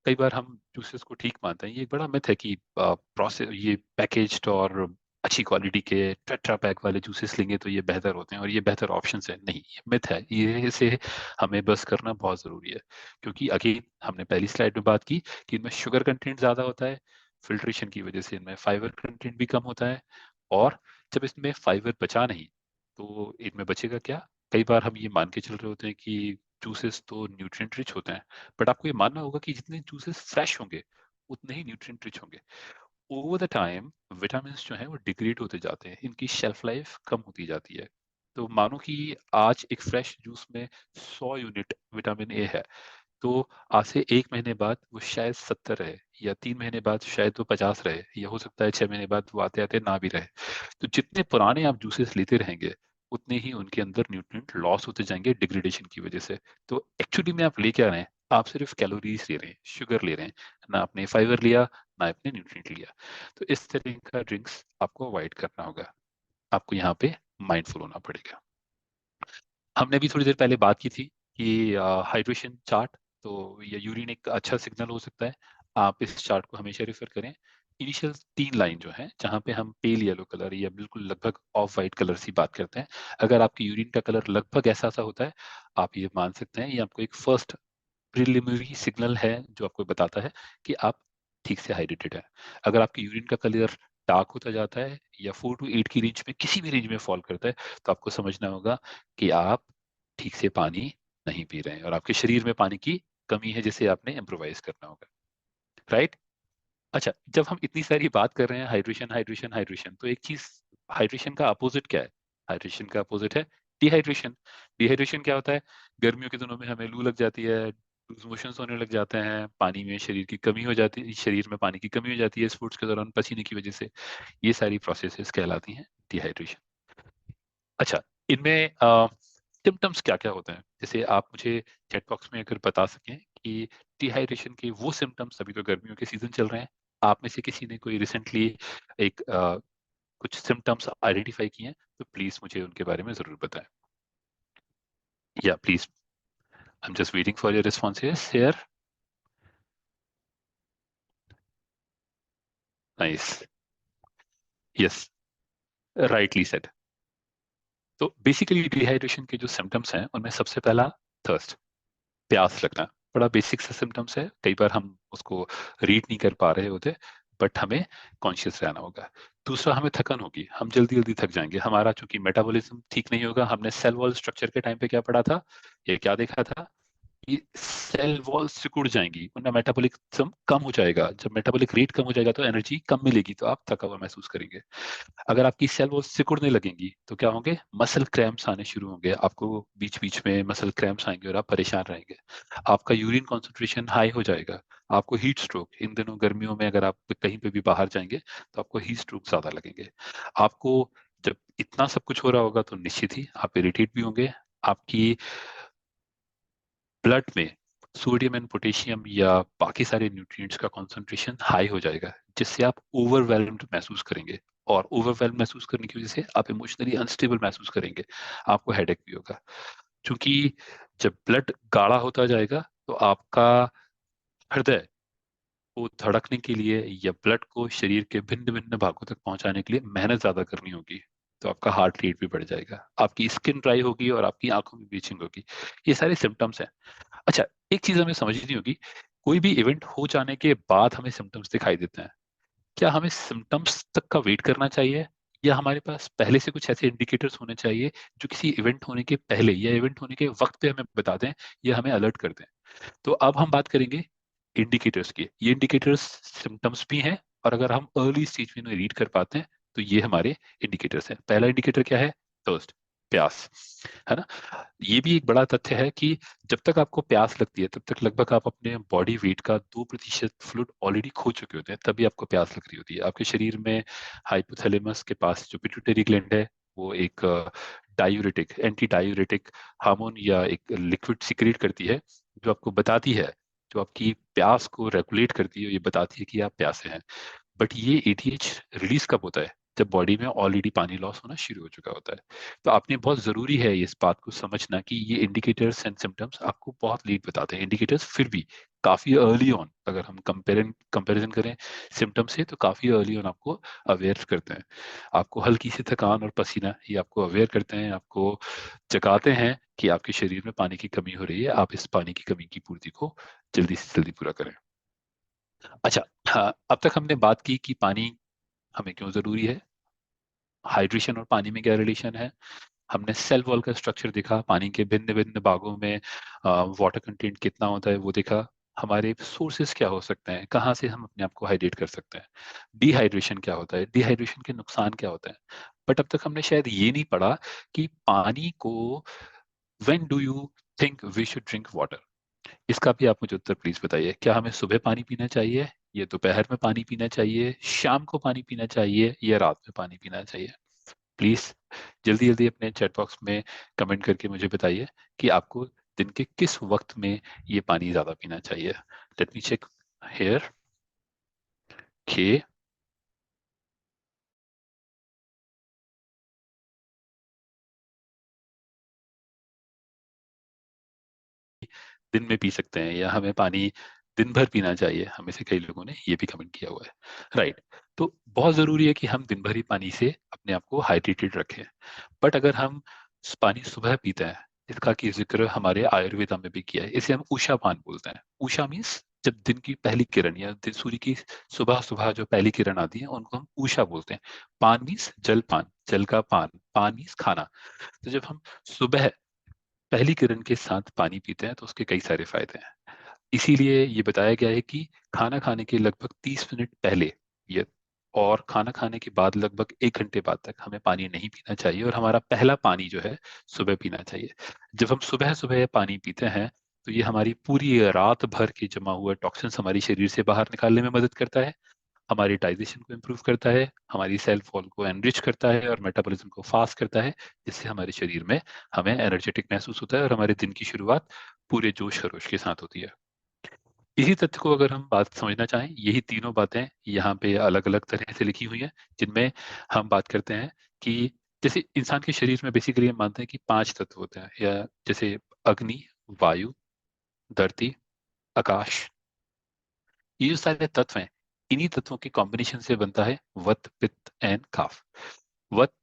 कई बार हम जूसेस को ठीक मानते हैं, ये एक बड़ा मिथ है कि प्रोसेस ये पैकेज्ड और अच्छी क्वालिटी के टेट्रा पैक वाले जूसेस लेंगे तो ये बेहतर होते हैं और ये बेहतर ऑप्शन है। नहीं, ये मिथ है, ये इसे हमें बस करना बहुत जरूरी है। क्योंकि अगेन हमने पहली स्लाइड में बात की कि इनमें शुगर कंटेंट ज्यादा होता है, फिल्ट्रेशन की वजह से इनमें फाइबर कंटेंट भी कम होता है। और जब इसमें फाइबर बचा नहीं तो इनमें बचेगा क्या? कई बार हम ये मान के चल रहे होते हैं कि जूसेस तो न्यूट्रिएंट रिच होते हैं, बट आपको ये मानना होगा कि जितने जूसेस फ्रेश होंगे उतने ही न्यूट्रिएंट रिच होंगे। ओवर द टाइम विटामिन जो है वो डिग्रेड होते जाते हैं, इनकी शेल्फ लाइफ कम होती जाती है। तो मानो कि आज एक फ्रेश जूस में 100 यूनिट विटामिन ए है, तो आज से 1 महीने बाद वो शायद 70 रहे, या 3 महीने बाद शायद वो 50 रहे, या हो सकता है 6 महीने बाद वो आते आते ना भी रहे। तो जितने पुराने आप जूसेस लेते रहेंगे उतने ही उनके अंदर न्यूट्रिएंट लॉस होते जाएंगे डिग्रेडेशन की वजह से। तो एक्चुअली में आप ले क्या रहे हैं? आप सिर्फ कैलोरीज ले रहे हैं, शुगर ले रहे हैं, ना आपने फाइबर लिया, ना आपने न्यूट्रिएंट लिया। तो इस तरह का ड्रिंक्स आपको अवॉइड करना होगा, आपको यहाँ पे माइंडफुल होना पड़ेगा। हमने भी थोड़ी देर पहले बात की थी कि हाइड्रेशन चार्ट, तो या यूरिन एक अच्छा सिग्नल हो सकता है। आप इस चार्ट को हमेशा रेफर करें। इनिशियल 3 लाइन जो है, जहाँ पे हम पेल येलो कलर या बिल्कुल लगभग ऑफ वाइट कलर से बात करते हैं, अगर आपकी यूरिन का कलर लगभग ऐसा सा होता है, आप ये मान सकते हैं ये आपको एक फर्स्ट प्रिलिमिनरी सिग्नल है जो आपको बताता है कि आप ठीक से हाइड्रेटेड है। अगर आपकी यूरिन का कलर डार्क होता जाता है या 4 to 8 की रेंज में किसी भी रेंज में फॉल करता है, तो आपको समझना होगा कि आप ठीक से पानी नहीं पी रहे हैं और आपके शरीर में पानी की कमी है, जिसे आपने इम्प्रोवाइज करना होगा। राइट? अच्छा, जब हम इतनी सारी बात कर रहे हैं हाइड्रेशन हाइड्रेशन हाइड्रेशन, तो एक चीज, हाइड्रेशन का अपोजिट क्या है? हाइड्रेशन का अपोजिट है डिहाइड्रेशन। डिहाइड्रेशन क्या होता है? गर्मियों के दिनों में हमें लू लग जाती है, लूज मोशंस होने लग जाते हैं, पानी में शरीर की कमी हो जाती है, शरीर में पानी की कमी हो जाती है स्पोर्ट्स के दौरान पसीने की वजह से। ये सारी प्रोसेसेस कहलाती हैं डिहाइड्रेशन। अच्छा, इनमें सिम्टम्स क्या क्या होते हैं? जैसे आप मुझे चैट बॉक्स में अगर बता सकें कि डिहाइड्रेशन के वो सिम्टम्स, अभी तो गर्मियों के सीजन चल रहे हैं, आप में से किसी ने कोई रिसेंटली एक कुछ सिम्टम्स आइडेंटिफाई किए हैं, तो प्लीज मुझे उनके बारे में जरूर बताएं। या please, I am just waiting for your responses here. Nice. Yes. Rightly said. तो बेसिकली डिहाइड्रेशन के जो सिम्टम्स हैं उनमें सबसे पहला थर्स्ट, प्यास लगना, बड़ा बेसिक सा सिम्टम्स है, कई बार हम उसको रीड नहीं कर पा रहे होते, बट हमें कॉन्शियस रहना होगा। दूसरा, हमें थकन होगी, हम जल्दी जल्दी थक जाएंगे, हमारा चूंकि मेटाबॉलिज्म ठीक नहीं होगा। हमने सेल वॉल स्ट्रक्चर के टाइम पे क्या पढ़ा था, ये क्या देखा था कि सेल वॉल सिकुड़ जाएंगी, उनका मेटाबॉलिज्म कम हो जाएगा। जब मेटाबॉलिक रेट कम हो जाएगा तो एनर्जी कम मिलेगी, तो आप थका हुआ महसूस करेंगे। अगर आपकी सेल वो सिकुड़ने लगेंगी तो क्या होंगे, मसल क्रैम्प्स आने शुरू होंगे, आपको बीच बीच में मसल क्रैम्प्स आएंगे और आप परेशान रहेंगे। आपका यूरिन कॉन्सेंट्रेशन हाई हो जाएगा, आपको हीट स्ट्रोक, इन दिनों गर्मियों में अगर आप कहीं पे भी बाहर जाएंगे तो आपको हीट स्ट्रोक ज्यादा लगेंगे। आपको जब इतना सब कुछ हो रहा होगा तो निश्चित ही आप इरिटेट भी होंगे, आपकी ब्लड में सोडियम एंड पोटेशियम या बाकी सारे न्यूट्रिएंट्स का कॉन्सेंट्रेशन हाई हो जाएगा, जिससे आप ओवरवेल्म्ड महसूस करेंगे, और ओवरवेल्म महसूस करने की वजह से आप इमोशनली अनस्टेबल महसूस करेंगे, आपको हेडेक भी होगा। क्योंकि जब ब्लड गाढ़ा होता जाएगा तो आपका हृदय को धड़कने के लिए या ब्लड को शरीर के भिन्न भिन्न भागों तक पहुंचाने के लिए मेहनत ज्यादा करनी होगी, तो आपका हार्ट रेट भी बढ़ जाएगा, आपकी स्किन ड्राई होगी और आपकी आंखों में ब्लीचिंग होगी। ये सारे सिम्टम्स हैं। अच्छा, एक चीज हमें समझनी होगी, कोई भी इवेंट हो जाने के बाद हमें सिम्टम्स दिखाई देते हैं, क्या हमें सिम्टम्स तक का वेट करना चाहिए, या हमारे पास पहले से कुछ ऐसे इंडिकेटर्स होने चाहिए जो किसी इवेंट होने के पहले या इवेंट होने के वक्त पे हमें बता दें या हमें अलर्ट कर दें। तो अब हम बात करेंगे इंडिकेटर्स की। ये इंडिकेटर्स सिम्टम्स भी हैं, और अगर हम अर्ली स्टेज में इन्हें रीड कर पाते हैं तो ये हमारे इंडिकेटर्स हैं। पहला इंडिकेटर क्या है, थर्स्ट, प्यास, है ना। ये भी एक बड़ा तथ्य है कि जब तक आपको प्यास लगती है तब तक लगभग आप अपने बॉडी वेट का 2% फ्लूइड ऑलरेडी खो चुके होते हैं, तभी आपको प्यास लग रही होती है। आपके शरीर में हाइपोथैलेमस के पास जो पिट्यूटरी ग्लैंड है, वो एक डायूरेटिक, एंटी डायूरेटिक हार्मोन या एक लिक्विड सिक्रेट करती है, जो आपको बताती है, जो आपकी प्यास को रेगुलेट करती है, ये बताती है कि आप प्यासे हैं। बट ये एटीएच रिलीज कब होता है, जब बॉडी में ऑलरेडी पानी लॉस होना शुरू हो चुका होता है। तो आपने बहुत जरूरी है इस बात को समझना कि ये इंडिकेटर्स एंड सिम्टम्स आपको बहुत लेट बताते हैं। इंडिकेटर्स फिर भी काफी अर्ली ऑन, अगर हम कंपैरिजन करें सिम्टम्स से, तो काफी अर्ली ऑन आपको अवेयर करते हैं। आपको हल्की सी थकान और पसीना, ये आपको अवेयर करते हैं, आपको जगाते हैं कि आपके शरीर में पानी की कमी हो रही है, आप इस पानी की कमी की पूर्ति को जल्दी से जल्दी पूरा करें। अच्छा, हाँ, अब तक हमने बात की कि पानी हमें क्यों जरूरी है, हाइड्रेशन और पानी में क्या रिलेशन है, हमने सेल वॉल का स्ट्रक्चर देखा, पानी के भिन्न भिन्न भागों में वाटर कंटेंट कितना होता है वो देखा, हमारे सोर्सेस क्या हो सकते हैं, कहाँ से हम अपने आप को हाइड्रेट कर सकते हैं, डिहाइड्रेशन क्या होता है, डिहाइड्रेशन के नुकसान क्या होते हैं। बट अब तक हमने शायद ये नहीं पढ़ा कि पानी को, when do you think we should drink water. इसका भी आप मुझे उत्तर प्लीज बताइए। क्या हमें सुबह पानी पीना चाहिए, या दोपहर में पानी पीना चाहिए, शाम को पानी पीना चाहिए, या रात में पानी पीना चाहिए? प्लीज जल्दी जल्दी अपने चैट बॉक्स में कमेंट करके मुझे बताइए कि आपको दिन के किस वक्त में ये पानी ज्यादा पीना चाहिए। Let me check here. के दिन में पी सकते हैं, या हमें पानी दिन भर पीना चाहिए, हमें से कई लोगों ने ये भी कमेंट किया हुआ है। राइट, तो बहुत जरूरी है कि हम दिन भर ही पानी से अपने आप को हाइड्रेटेड रखें। बट अगर हम पानी सुबह पीते हैं, इसका की जिक्र हमारे आयुर्वेदा में भी किया है, इसे हम उषा पान बोलते हैं। उषा मीन्स जब दिन की पहली किरण या दिन सूर्य की सुबह सुबह जो पहली किरण आती है उनको हम उषा बोलते हैं। पान मीन्स जल पान, जल का पान, पान मीन्स खाना। तो जब हम सुबह पहली किरण के साथ पानी पीते हैं तो उसके कई सारे फायदे हैं। इसीलिए ये बताया गया है कि खाना खाने के लगभग 30 मिनट पहले ये, और खाना खाने के बाद लगभग 1 घंटे बाद तक हमें पानी नहीं पीना चाहिए, और हमारा पहला पानी जो है सुबह पीना चाहिए। जब हम सुबह सुबह पानी पीते हैं तो ये हमारी पूरी रात भर के जमा हुए टॉक्सिन्स हमारी शरीर से बाहर निकालने में मदद करता है, हमारी डाइजेशन को इम्प्रूव करता है, हमारी सेल वॉल को एनरिच करता है, और मेटाबॉलिज्म को फास्ट करता है, जिससे हमारे शरीर में हमें एनर्जेटिक महसूस होता है और हमारे दिन की शुरुआत पूरे जोश खरोश के साथ होती है। इसी तथ्य को अगर हम बात समझना चाहें, यही तीनों बातें यहाँ पे अलग अलग तरह से लिखी हुई हैं, जिनमें हम बात करते हैं कि जैसे इंसान के शरीर में बेसिकली हम मानते हैं कि 5 तत्व होते हैं, या जैसे अग्नि, वायु, धरती, आकाश। ये जो सारे तत्व हैं, इन्हीं तत्वों के कॉम्बिनेशन से बनता है वत, पित्त एंड काफ। वत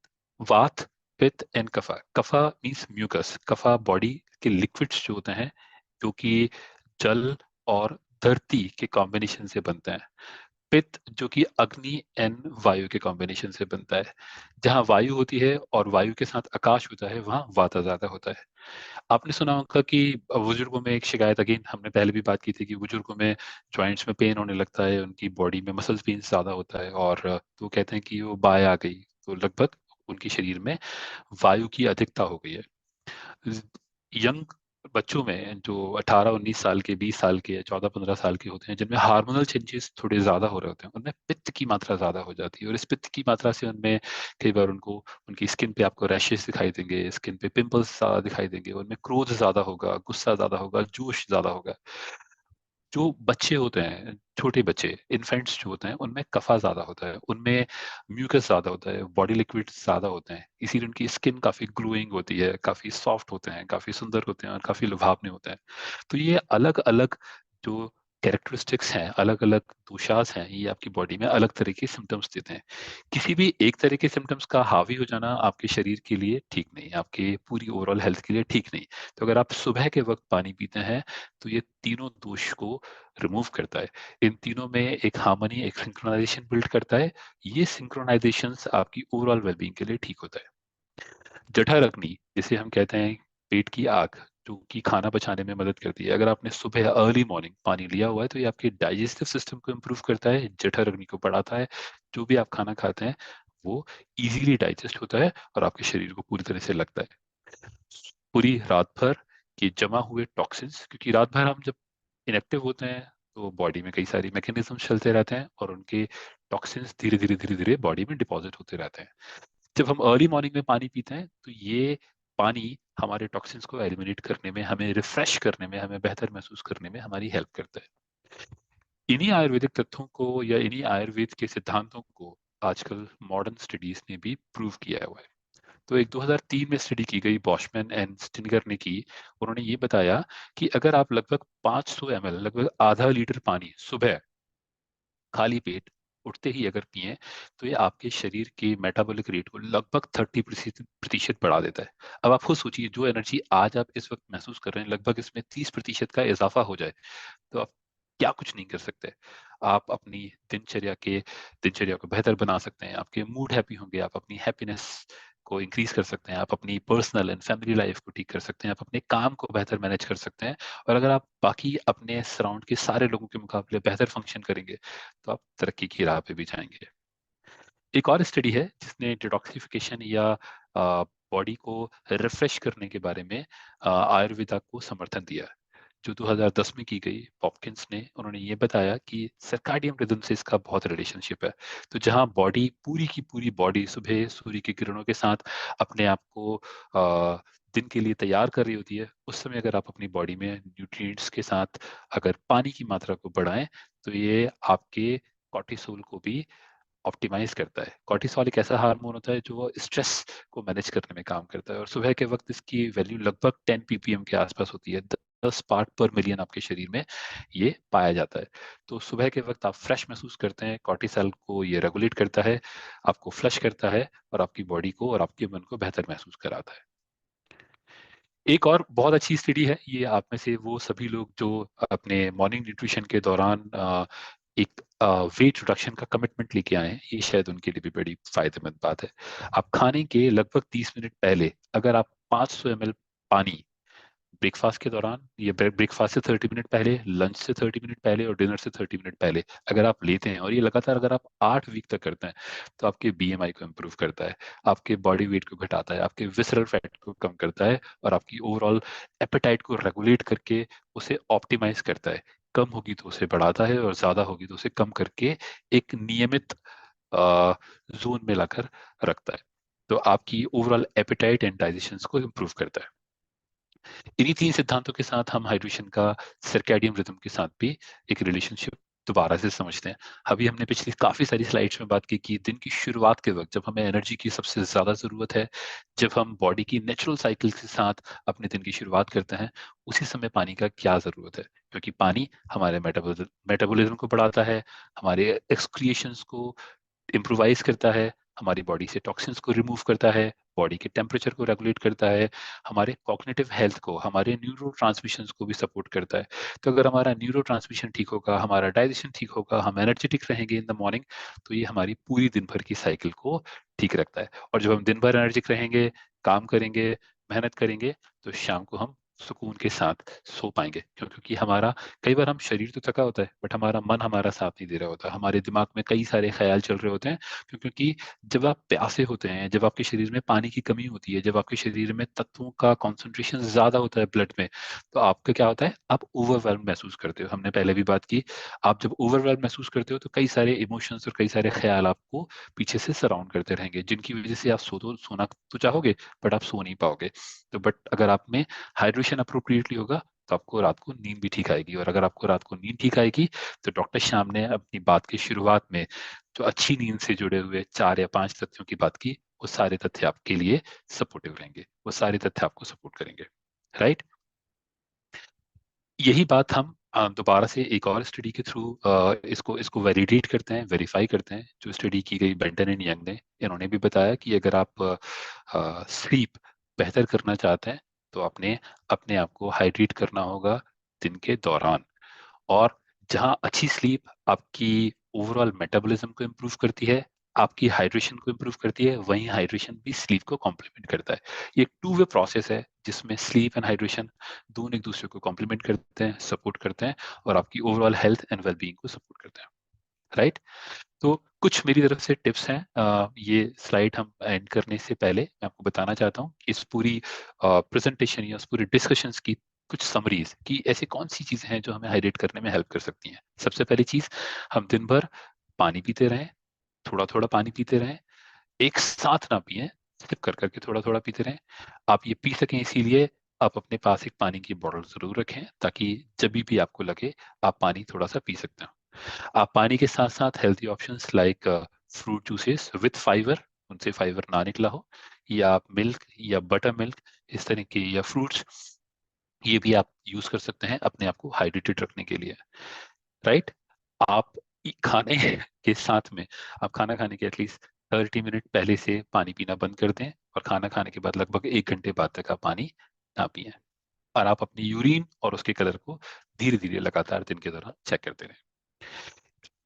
vata, pitta and kapha. Kapha means mucus. Kapha body के लिक्विड्स जो होते हैं जो कि जल और धरती के कॉम्बिनेशन से बनते हैं। पित्त जो कि अग्नि एंड वायु के कॉम्बिनेशन से बनता है। जहाँ वायु होती है और वायु के साथ आकाश होता है वहाँ वाता ज्यादा होता है। आपने सुना होगा कि बुजुर्गों में एक शिकायत, अगेन हमने पहले भी बात की थी कि बुजुर्गों में जॉइंट्स में पेन होने लगता है, उनकी बॉडी में मसल्स पेन ज्यादा होता है, और तो कहते हैं कि वो बाय आ गई, तो लगभग उनके शरीर में वायु की अधिकता हो गई है। यंग बच्चों में जो 18-19 साल के, 20 साल के, 14-15 साल के होते हैं, जिनमें हार्मोनल चेंजेस थोड़े ज्यादा हो रहे होते हैं, उनमें पित्त की मात्रा ज्यादा हो जाती है। और इस पित्त की मात्रा से उनमें कई बार उनको, उनकी स्किन पे आपको रैशेस दिखाई देंगे, स्किन पे पिंपल्स ज्यादा दिखाई देंगे, उनमें क्रोध ज्यादा होगा, गुस्सा ज्यादा होगा, जोश ज्यादा होगा। जो बच्चे होते हैं, छोटे बच्चे, इन्फेंट्स जो होते हैं, उनमें कफा ज्यादा होता है, उनमें म्यूकस ज्यादा होता है, बॉडी लिक्विड ज्यादा होते हैं, इसीलिए उनकी स्किन काफी ग्लोइंग होती है, काफी सॉफ्ट होते हैं, काफी सुंदर होते हैं और काफी लुभावने होते हैं। तो ये अलग अलग जो कैरेक्टरिस्टिक्स हैं, अलग अलग दोषास हैं, ये आपकी बॉडी में अलग तरह के सिम्टम्स देते हैं। किसी भी एक तरह के सिम्टम्स का हावी हो जाना आपके शरीर के लिए ठीक नहीं, आपके पूरी ओवरऑल हेल्थ के लिए ठीक नहीं। तो अगर आप सुबह के वक्त पानी पीते हैं तो ये तीनों दोष को रिमूव करता है। इन तीनों में एक हार्मनी, एक सिंक्रोनाइजेशन बिल्ड करता है। ये सिंक्रोनाइजेशन आपकी ओवरऑल वेलबींग के लिए ठीक होता है। जठर अग्नि, जिसे हम कहते हैं पेट की आग, जो कि खाना पचाने में मदद करती है, अगर आपने सुबह अर्ली मॉर्निंग पानी लिया हुआ है तो ये आपके डाइजेस्टिव सिस्टम को इम्प्रूव करता है, जठर अग्नि को बढ़ाता है। जो भी आप खाना खाते हैं वो इजीली डाइजेस्ट होता है और आपके शरीर को पूरी तरह से लगता है। पूरी रात भर के जमा हुए टॉक्सिन्स, क्योंकि रात भर हम जब इनएक्टिव होते हैं तो बॉडी में कई सारी मैकेनिज्म चलते रहते हैं और उनके टॉक्सिन्स धीरे धीरे धीरे धीरे बॉडी में डिपॉजिट होते रहते हैं। जब हम अर्ली मॉर्निंग में पानी पीते हैं तो ये पानी हमारे टॉक्सिन्स को एलिमिनेट करने में, हमें रिफ्रेश करने में, हमें बेहतर महसूस करने में हमारी हेल्प करता है। इन्हीं आयुर्वेदिक तथ्यों को या इन्हीं आयुर्वेद के सिद्धांतों को आजकल मॉडर्न स्टडीज ने भी प्रूव किया हुआ है। तो एक 2003 में स्टडी की गई, बॉशमैन एंड स्टिनगर ने की। उन्होंने ये बताया कि अगर आप लगभग 500 ml, लगभग आधा लीटर पानी सुबह खाली पेट उठते ही अगर पिए तो ये आपके शरीर के मेटाबॉलिक रेट को लगभग 30% बढ़ा देता है। अब आप खुद सोचिए, जो एनर्जी आज आप इस वक्त महसूस कर रहे हैं, लगभग इसमें 30% का इजाफा हो जाए तो आप क्या कुछ नहीं कर सकते। आप अपनी दिनचर्या को बेहतर बना सकते हैं, आपके मूड हैप्पी होंगे, आप अपनी हैप्पीनेस को इंक्रीज कर सकते हैं, आप अपनी पर्सनल एंड फैमिली लाइफ को ठीक कर सकते हैं, आप अपने काम को बेहतर मैनेज कर सकते हैं। और अगर आप बाकी अपने सराउंड के सारे लोगों के मुकाबले बेहतर फंक्शन करेंगे तो आप तरक्की की राह पे भी जाएंगे। एक और स्टडी है जिसने डिटॉक्सिफिकेशन या बॉडी को रिफ्रेश करने के बारे में आयुर्वेदा को समर्थन दिया, जो 2010 में की गई, पॉपकिंस ने। उन्होंने ये बताया कि सर्काडियन रिदम से इसका बहुत रिलेशनशिप है। तो जहाँ बॉडी, पूरी की पूरी बॉडी सुबह सूर्य की किरणों के साथ अपने आप को दिन के लिए तैयार कर रही होती है, उस समय अगर आप अपनी बॉडी में न्यूट्रिएंट्स के साथ अगर पानी की मात्रा को बढ़ाएं तो ये आपके कॉर्टिसोल को भी ऑप्टिमाइज करता है। कॉर्टिसोल एक ऐसा हार्मोन होता है जो स्ट्रेस को मैनेज करने में काम करता है, और सुबह के वक्त इसकी वैल्यू लगभग 10 ppm के आसपास होती है। 10 पार्ट पर मिलियन आपके शरीर में ये पाया जाता है। तो सुबह के वक्त आप फ्रेश महसूस करते हैं, कॉर्टिसोल को ये रेगुलेट करता है, आपको फ्लश करता है और आपकी बॉडी को और आपके मन को बेहतर महसूस कराता है। एक और बहुत अच्छी स्टडी है, ये आप में से वो सभी लोग जो अपने मॉर्निंग न्यूट्रिशन के दौरान एक वेट रिडक्शन का कमिटमेंट लेके आए हैं, ये शायद उनके लिए भी बड़ी फायदेमंद बात है। आप खाने के लगभग 30 मिनट पहले अगर आप 500 ml पानी ब्रेकफास्ट के दौरान, ये ब्रेकफास्ट से 30 मिनट पहले, लंच से 30 मिनट पहले और डिनर से 30 मिनट पहले अगर आप लेते हैं, और ये लगातार अगर आप 8 वीक तक करते हैं, तो आपके BMI को इम्प्रूव करता है, आपके बॉडी वेट को घटाता है, आपके विसरल फैट को कम करता है और आपकी ओवरऑल एपेटाइट को रेगुलेट करके उसे ऑप्टिमाइज करता है। कम होगी तो उसे बढ़ाता है और ज्यादा होगी तो उसे कम करके एक नियमित जोन में लाकर रखता है। तो आपकी ओवरऑल एपेटाइट एंड डाइजेशन को इम्प्रूव करता है। इन्हीं 3 सिद्धांतों के साथ हम हाइड्रेशन का सर्कैडियन रिदम के साथ भी एक रिलेशनशिप दोबारा से समझते हैं। अभी हमने पिछली काफी सारी स्लाइड्स में बात की कि दिन की शुरुआत के वक्त जब हमें एनर्जी की सबसे ज्यादा जरूरत है, जब हम बॉडी की नेचुरल साइकिल के साथ अपने दिन की शुरुआत करते हैं, उसी समय पानी का क्या जरूरत है, क्योंकि पानी हमारे मेटाबॉलिज्म को बढ़ाता है, हमारे एक्सक्रिएशंस को इम्प्रोवाइज करता है, हमारी बॉडी से टॉक्सिन्स को रिमूव करता है, बॉडी के टेम्परेचर को रेगुलेट करता है, हमारे कॉग्निटिव हेल्थ को, हमारे न्यूरो ट्रांसमिशंस को भी सपोर्ट करता है। तो अगर हमारा न्यूरो ट्रांसमिशन ठीक होगा, हमारा डाइजेशन ठीक होगा, हम एनर्जेटिक रहेंगे इन द मॉर्निंग, तो ये हमारी पूरी दिन भर की साइकिल को ठीक रखता है। और जब हम दिन भर एनर्जिक रहेंगे, काम करेंगे, मेहनत करेंगे, तो शाम को हम सुकून के साथ सो पाएंगे। क्योंकि हमारा, कई बार हम शरीर तो थका होता है बट हमारा मन हमारा साथ नहीं दे रहा होता, हमारे दिमाग में कई सारे ख्याल चल रहे होते हैं। क्योंकि जब आप प्यासे होते हैं, जब आपके शरीर में पानी की कमी होती है, जब आपके शरीर में तत्वों का कॉन्सेंट्रेशन ज्यादा होता है ब्लड में, तो आपका क्या होता है, आप ओवरवेल्म महसूस करते हो। हमने पहले भी बात की, आप जब ओवरवेल्म महसूस करते हो तो कई सारे इमोशंस और कई सारे ख्याल आपको पीछे से सराउंड करते रहेंगे, जिनकी वजह से आप सोना तो चाहोगे बट आप सो नहीं पाओगे। तो बट अगर आप में हाइड्रेशन अप्रोप्रिएटली होगा तो आपको रात को नींद भी ठीक आएगी। और अगर आपको रात को नींद ठीक आएगी तो डॉक्टर श्याम ने अपनी बात की शुरुआत में जो अच्छी नींद से जुड़े हुए 4 या 5 तथ्यों की बात की, वो सारे तथ्य आपके लिए सपोर्टिव रहेंगे, वो सारे तथ्य आपको सपोर्ट करेंगे, राइट। यही बात हम दोबारा से एक और स्टडी के थ्रू इसको इसको वैलिडेट करते हैं, वेरीफाई करते हैं। जो स्टडी की गई बेंटन एंड यंग ने, इन्होंने भी बताया कि अगर आप स्लीप बेहतर करना चाहते हैं तो अपने अपने आप को हाइड्रेट करना होगा दिन के दौरान। और जहां अच्छी स्लीप आपकी ओवरऑल मेटाबॉलिज्म को इम्प्रूव करती है, आपकी हाइड्रेशन को इम्प्रूव करती है, वहीं हाइड्रेशन भी स्लीप को कॉम्प्लीमेंट करता है। ये एक टू वे प्रोसेस है जिसमें स्लीप एंड हाइड्रेशन दोनों एक दूसरे को कॉम्प्लीमेंट करते हैं, सपोर्ट करते हैं और आपकी ओवरऑल हेल्थ एंड वेलबींग को सपोर्ट करते हैं, राइट। तो कुछ मेरी तरफ से टिप्स हैं। ये स्लाइड हम एंड करने से पहले मैं आपको बताना चाहता हूँ इस पूरी प्रेजेंटेशन या उस पूरी डिस्कशंस की कुछ समरीज, कि ऐसी कौन सी चीजें हैं जो हमें हाइड्रेट करने में हेल्प कर सकती हैं। सबसे पहली चीज, हम दिन भर पानी पीते रहें, थोड़ा थोड़ा पानी पीते रहें, एक साथ ना पिए, सिप कर करके थोड़ा थोड़ा पीते रहें। आप ये पी सकें इसीलिए आप अपने पास एक पानी की बोतल जरूर रखें, ताकि जब भी आपको लगे आप पानी थोड़ा सा पी सकते हो। आप पानी के साथ साथ healthy options like fruit juices with fibre, उनसे फाइबर ना निकला हो, या मिल्क या बटर मिल्क, इस तरह के या फ्रूट्स, ये भी आप यूज कर सकते हैं अपने आप को हाइड्रेटेड रखने के लिए, राइट। आप खाने के साथ में, आप खाना खाने के एटलीस्ट 30 मिनट पहले से पानी पीना बंद कर दें, और खाना खाने के बाद लगभग 1 घंटे बाद तक आप पानी ना पिए। और आप अपनी यूरिन और उसके कलर को धीरे धीरे लगातार दिन के दौरान चेक करते रहें।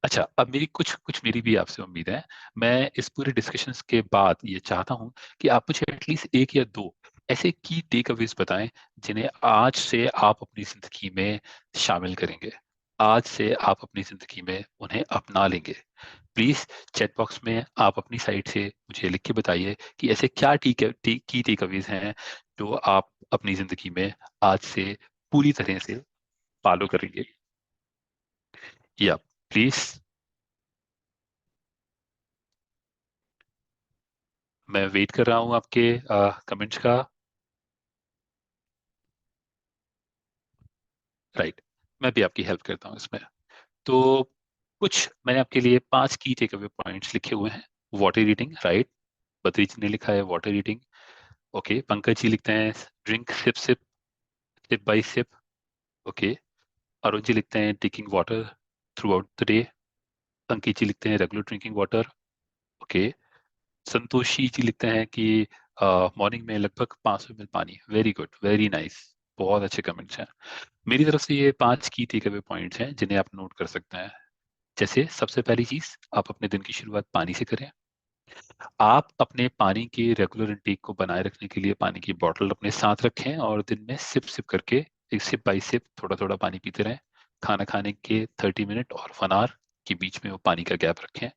अच्छा, अब मेरी कुछ कुछ मेरी भी आपसे उम्मीद है। मैं इस पूरे डिस्कशंस के बाद ये चाहता हूं कि आप मुझे एटलीस्ट एक या दो ऐसे की टेक अवेज बताएं जिन्हें आज से आप अपनी जिंदगी में शामिल करेंगे, आज से आप अपनी जिंदगी में उन्हें अपना लेंगे। प्लीज चैट बॉक्स में आप अपनी साइड से मुझे लिख के बताइए कि ऐसे क्या की टेक अवेज हैं जो आप अपनी जिंदगी में आज से पूरी तरह से फॉलो करेंगे। या प्लीज, मैं वेट कर रहा हूँ आपके कमेंट्स का, राइट। मैं भी आपकी हेल्प करता हूँ इसमें। तो कुछ मैंने आपके लिए 5 की टेक अवे पॉइंट्स लिखे हुए हैं। Water reading, right, Badri ji ने लिखा है water reading. Okay, Pankaj ji लिखते हैं drink sip sip, sip by sip. Okay, Arun ji लिखते हैं taking water throughout the day. Ankit ji लिखते हैं regular drinking water. Okay, Santoshi ji लिखते हैं कि मॉर्निंग में लगभग 500 ml पानी। वेरी गुड, वेरी नाइस, बहुत अच्छे कमेंट्स हैं। मेरी तरफ से ये 5 की टेक अवे पॉइंट्स हैं जिन्हें आप नोट कर सकते हैं। जैसे सबसे पहली चीज, आप अपने दिन की शुरुआत पानी से करें। आप अपने पानी के रेगुलर इंटेक को बनाए रखने के लिए पानी की बोतल अपने साथ रखें और दिन में सिप सिप करके, एक सिप बाई सिप थोड़ा थोड़ा पानी पीते रहें। खाना खाने के 30 मिनट और 1 आवर के बीच में वो पानी का गैप रखें।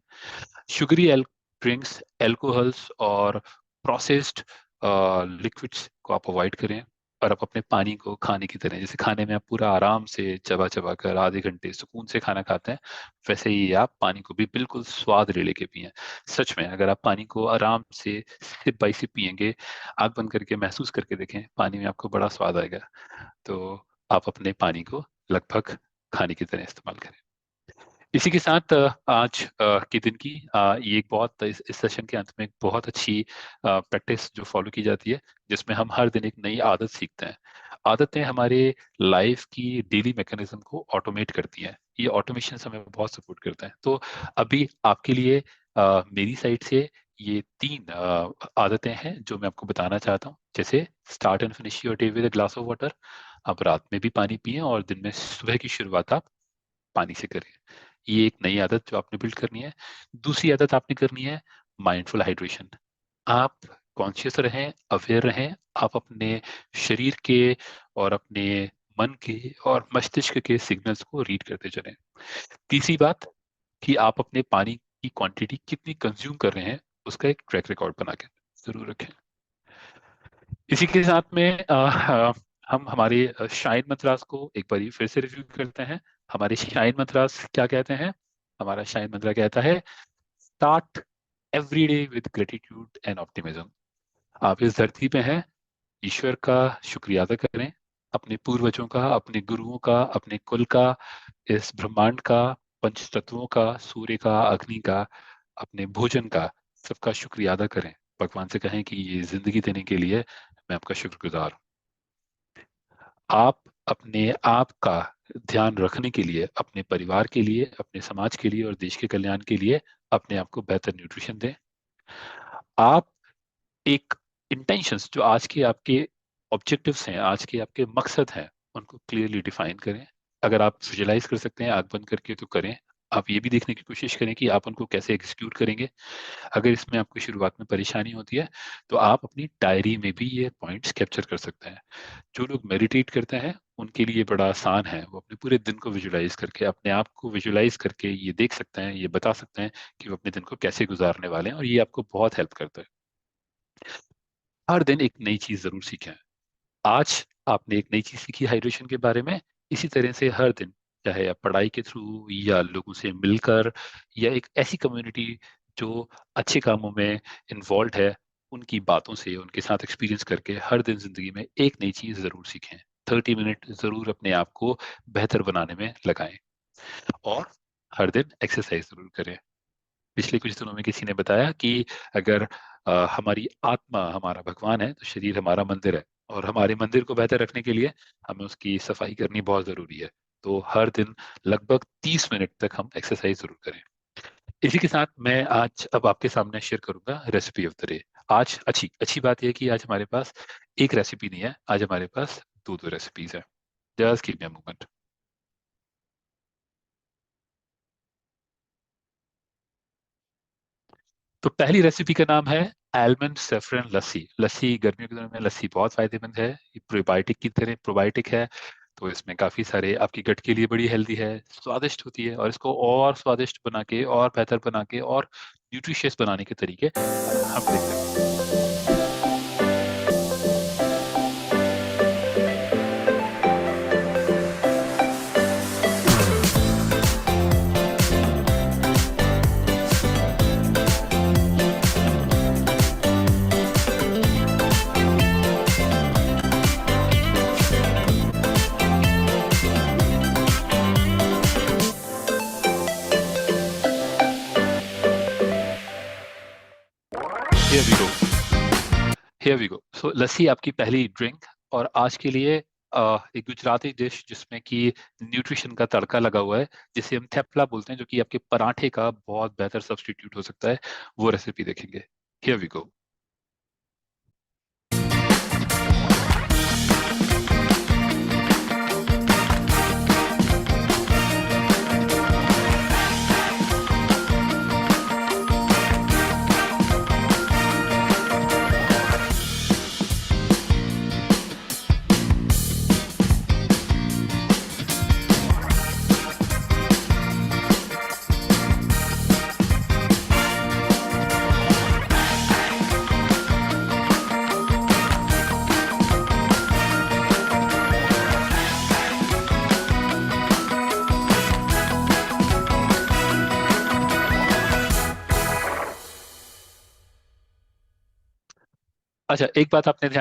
शुगरी ड्रिंक्स, एल्कोहल्स और प्रोसेस्ड लिक्विड्स को आप अवॉइड करें। और आप अपने पानी को खाने की तरह, जैसे खाने में आप पूरा आराम से चबा चबा कर आधे घंटे सुकून से खाना खाते हैं, वैसे ही आप पानी को भी बिल्कुल स्वाद ले लेके पिए। सच में अगर आप पानी को आराम से सिप बाई सिप पियेंगे, आंख बंद करके महसूस करके देखें, पानी में आपको बड़ा स्वाद आएगा। तो आप अपने पानी को लगभग खाने की तरह इस्तेमाल करें। इसी के साथ आज के दिन की ये एक बहुत, इस सेशन के अंत में एक बहुत अच्छी प्रैक्टिस जो फॉलो की जाती है, जिसमें हम हर दिन एक नई आदत सीखते हैं। आदतें हमारे लाइफ की डेली मैकेनिज्म को ऑटोमेट करती हैं। ये ऑटोमेशन हमें बहुत सपोर्ट करता है। तो अभी आपके लिए मेरी साइड से ये 3 आदतें हैं जो मैं आपको बताना चाहता हूँ। जैसे start and finish your day with a glass of water. आप रात में भी पानी पिएं और दिन में सुबह की शुरुआत आप पानी से करें। ये एक नई आदत जो आपने बिल्ड करनी है। दूसरी आदत आपने करनी है माइंडफुल हाइड्रेशन। आप कॉन्शियस रहें, अवेयर रहें, आप अपने शरीर के और अपने मन के और मस्तिष्क के सिग्नल्स को रीड करते चलें। तीसरी बात कि आप अपने पानी की क्वांटिटी कितनी कंज्यूम कर रहे हैं, उसका एक ट्रैक रिकॉर्ड बना के जरूर रखें। इसी के साथ में हम हमारे शाइन मंत्रास को एक बार फिर से रिव्यू करते हैं। हमारे शाइन मंत्रास क्या कहते हैं? हमारा शाइन मंत्र कहता है start every day with gratitude and optimism. आप इस धरती पे हैं, ईश्वर का शुक्रिया अदा करें, अपने पूर्वजों का, अपने गुरुओं का, अपने कुल का, इस ब्रह्मांड का, पंच तत्वों का, सूर्य का, अग्नि का, अपने भोजन का, सबका शुक्रिया अदा करें। भगवान से कहें कि ये जिंदगी देने के लिए मैं आपका शुक्रगुजार हूँ। आप अपने आप का ध्यान रखने के लिए, अपने परिवार के लिए, अपने समाज के लिए और देश के कल्याण के लिए अपने आप को बेहतर न्यूट्रिशन दें। आप एक इंटेंशंस जो आज के आपके ऑब्जेक्टिव्स हैं, आज के आपके मकसद हैं, उनको क्लियरली डिफाइन करें। अगर आप विजुअलाइज कर सकते हैं आंख बंद करके तो करें। आप ये भी देखने की कोशिश करें कि आप उनको कैसे एग्जीक्यूट करेंगे। अगर इसमें आपको शुरुआत में परेशानी होती है तो आप अपनी डायरी में भी ये पॉइंट्स कैप्चर कर सकते हैं। जो लोग मेडिटेट करते हैं उनके लिए बड़ा आसान है, वो अपने पूरे दिन को विजुअलाइज करके, अपने आप को विजुअलाइज करके ये देख सकते हैं, ये बता सकते हैं कि वो अपने दिन को कैसे गुजारने वाले हैं, और ये आपको बहुत हेल्प करता है। हर दिन एक नई चीज जरूर सीखें। आज आपने एक नई चीज सीखी हाइड्रेशन के बारे में, इसी तरह से हर दिन, चाहे आप पढ़ाई के थ्रू या लोगों से मिलकर या एक ऐसी कम्युनिटी जो अच्छे कामों में इन्वॉल्व है, उनकी बातों से, उनके साथ एक्सपीरियंस करके हर दिन जिंदगी में एक नई चीज जरूर सीखें। 30 मिनट जरूर अपने आप को बेहतर बनाने में लगाएं और हर दिन एक्सरसाइज जरूर करें। पिछले कुछ दिनों में किसी ने बताया कि अगर हमारी आत्मा हमारा भगवान है तो शरीर हमारा मंदिर है, और हमारे मंदिर को बेहतर रखने के लिए हमें उसकी सफाई करनी बहुत जरूरी है। तो हर दिन लगभग 30 मिनट तक हम एक्सरसाइज जरूर करें। इसी के साथ मैं आज अब आपके सामने शेयर करूंगा रेसिपी ऑफ द डे। आज अच्छी अच्छी बात यह है कि आज हमारे पास एक रेसिपी नहीं है, आज हमारे पास दो दो रेसिपीज है। Just give me a moment. तो पहली रेसिपी का नाम है आलमंड सेफ्रन लस्सी। लस्सी गर्मियों के दिनों में लस्सी बहुत फायदेमंद है, ये प्रोबायोटिक की तरह प्रोबायोटिक है। तो इसमें काफी सारे आपकी गट के लिए बड़ी हेल्दी है, स्वादिष्ट होती है, और इसको और स्वादिष्ट बना के और बेहतर बना के और न्यूट्रिशियस बनाने के तरीके हम देखते हैं। Here we go. Here we go. So लस्सी आपकी पहली ड्रिंक, और आज के लिए एक गुजराती डिश जिसमें कि न्यूट्रिशन का तड़का लगा हुआ है, जिसे हम थेपला बोलते हैं, जो कि आपके पराठे का बहुत बेहतर सब्स्टिट्यूट हो सकता है, वो रेसिपी देखेंगे। Here we go. अच्छा, एक बात आपने ध्यान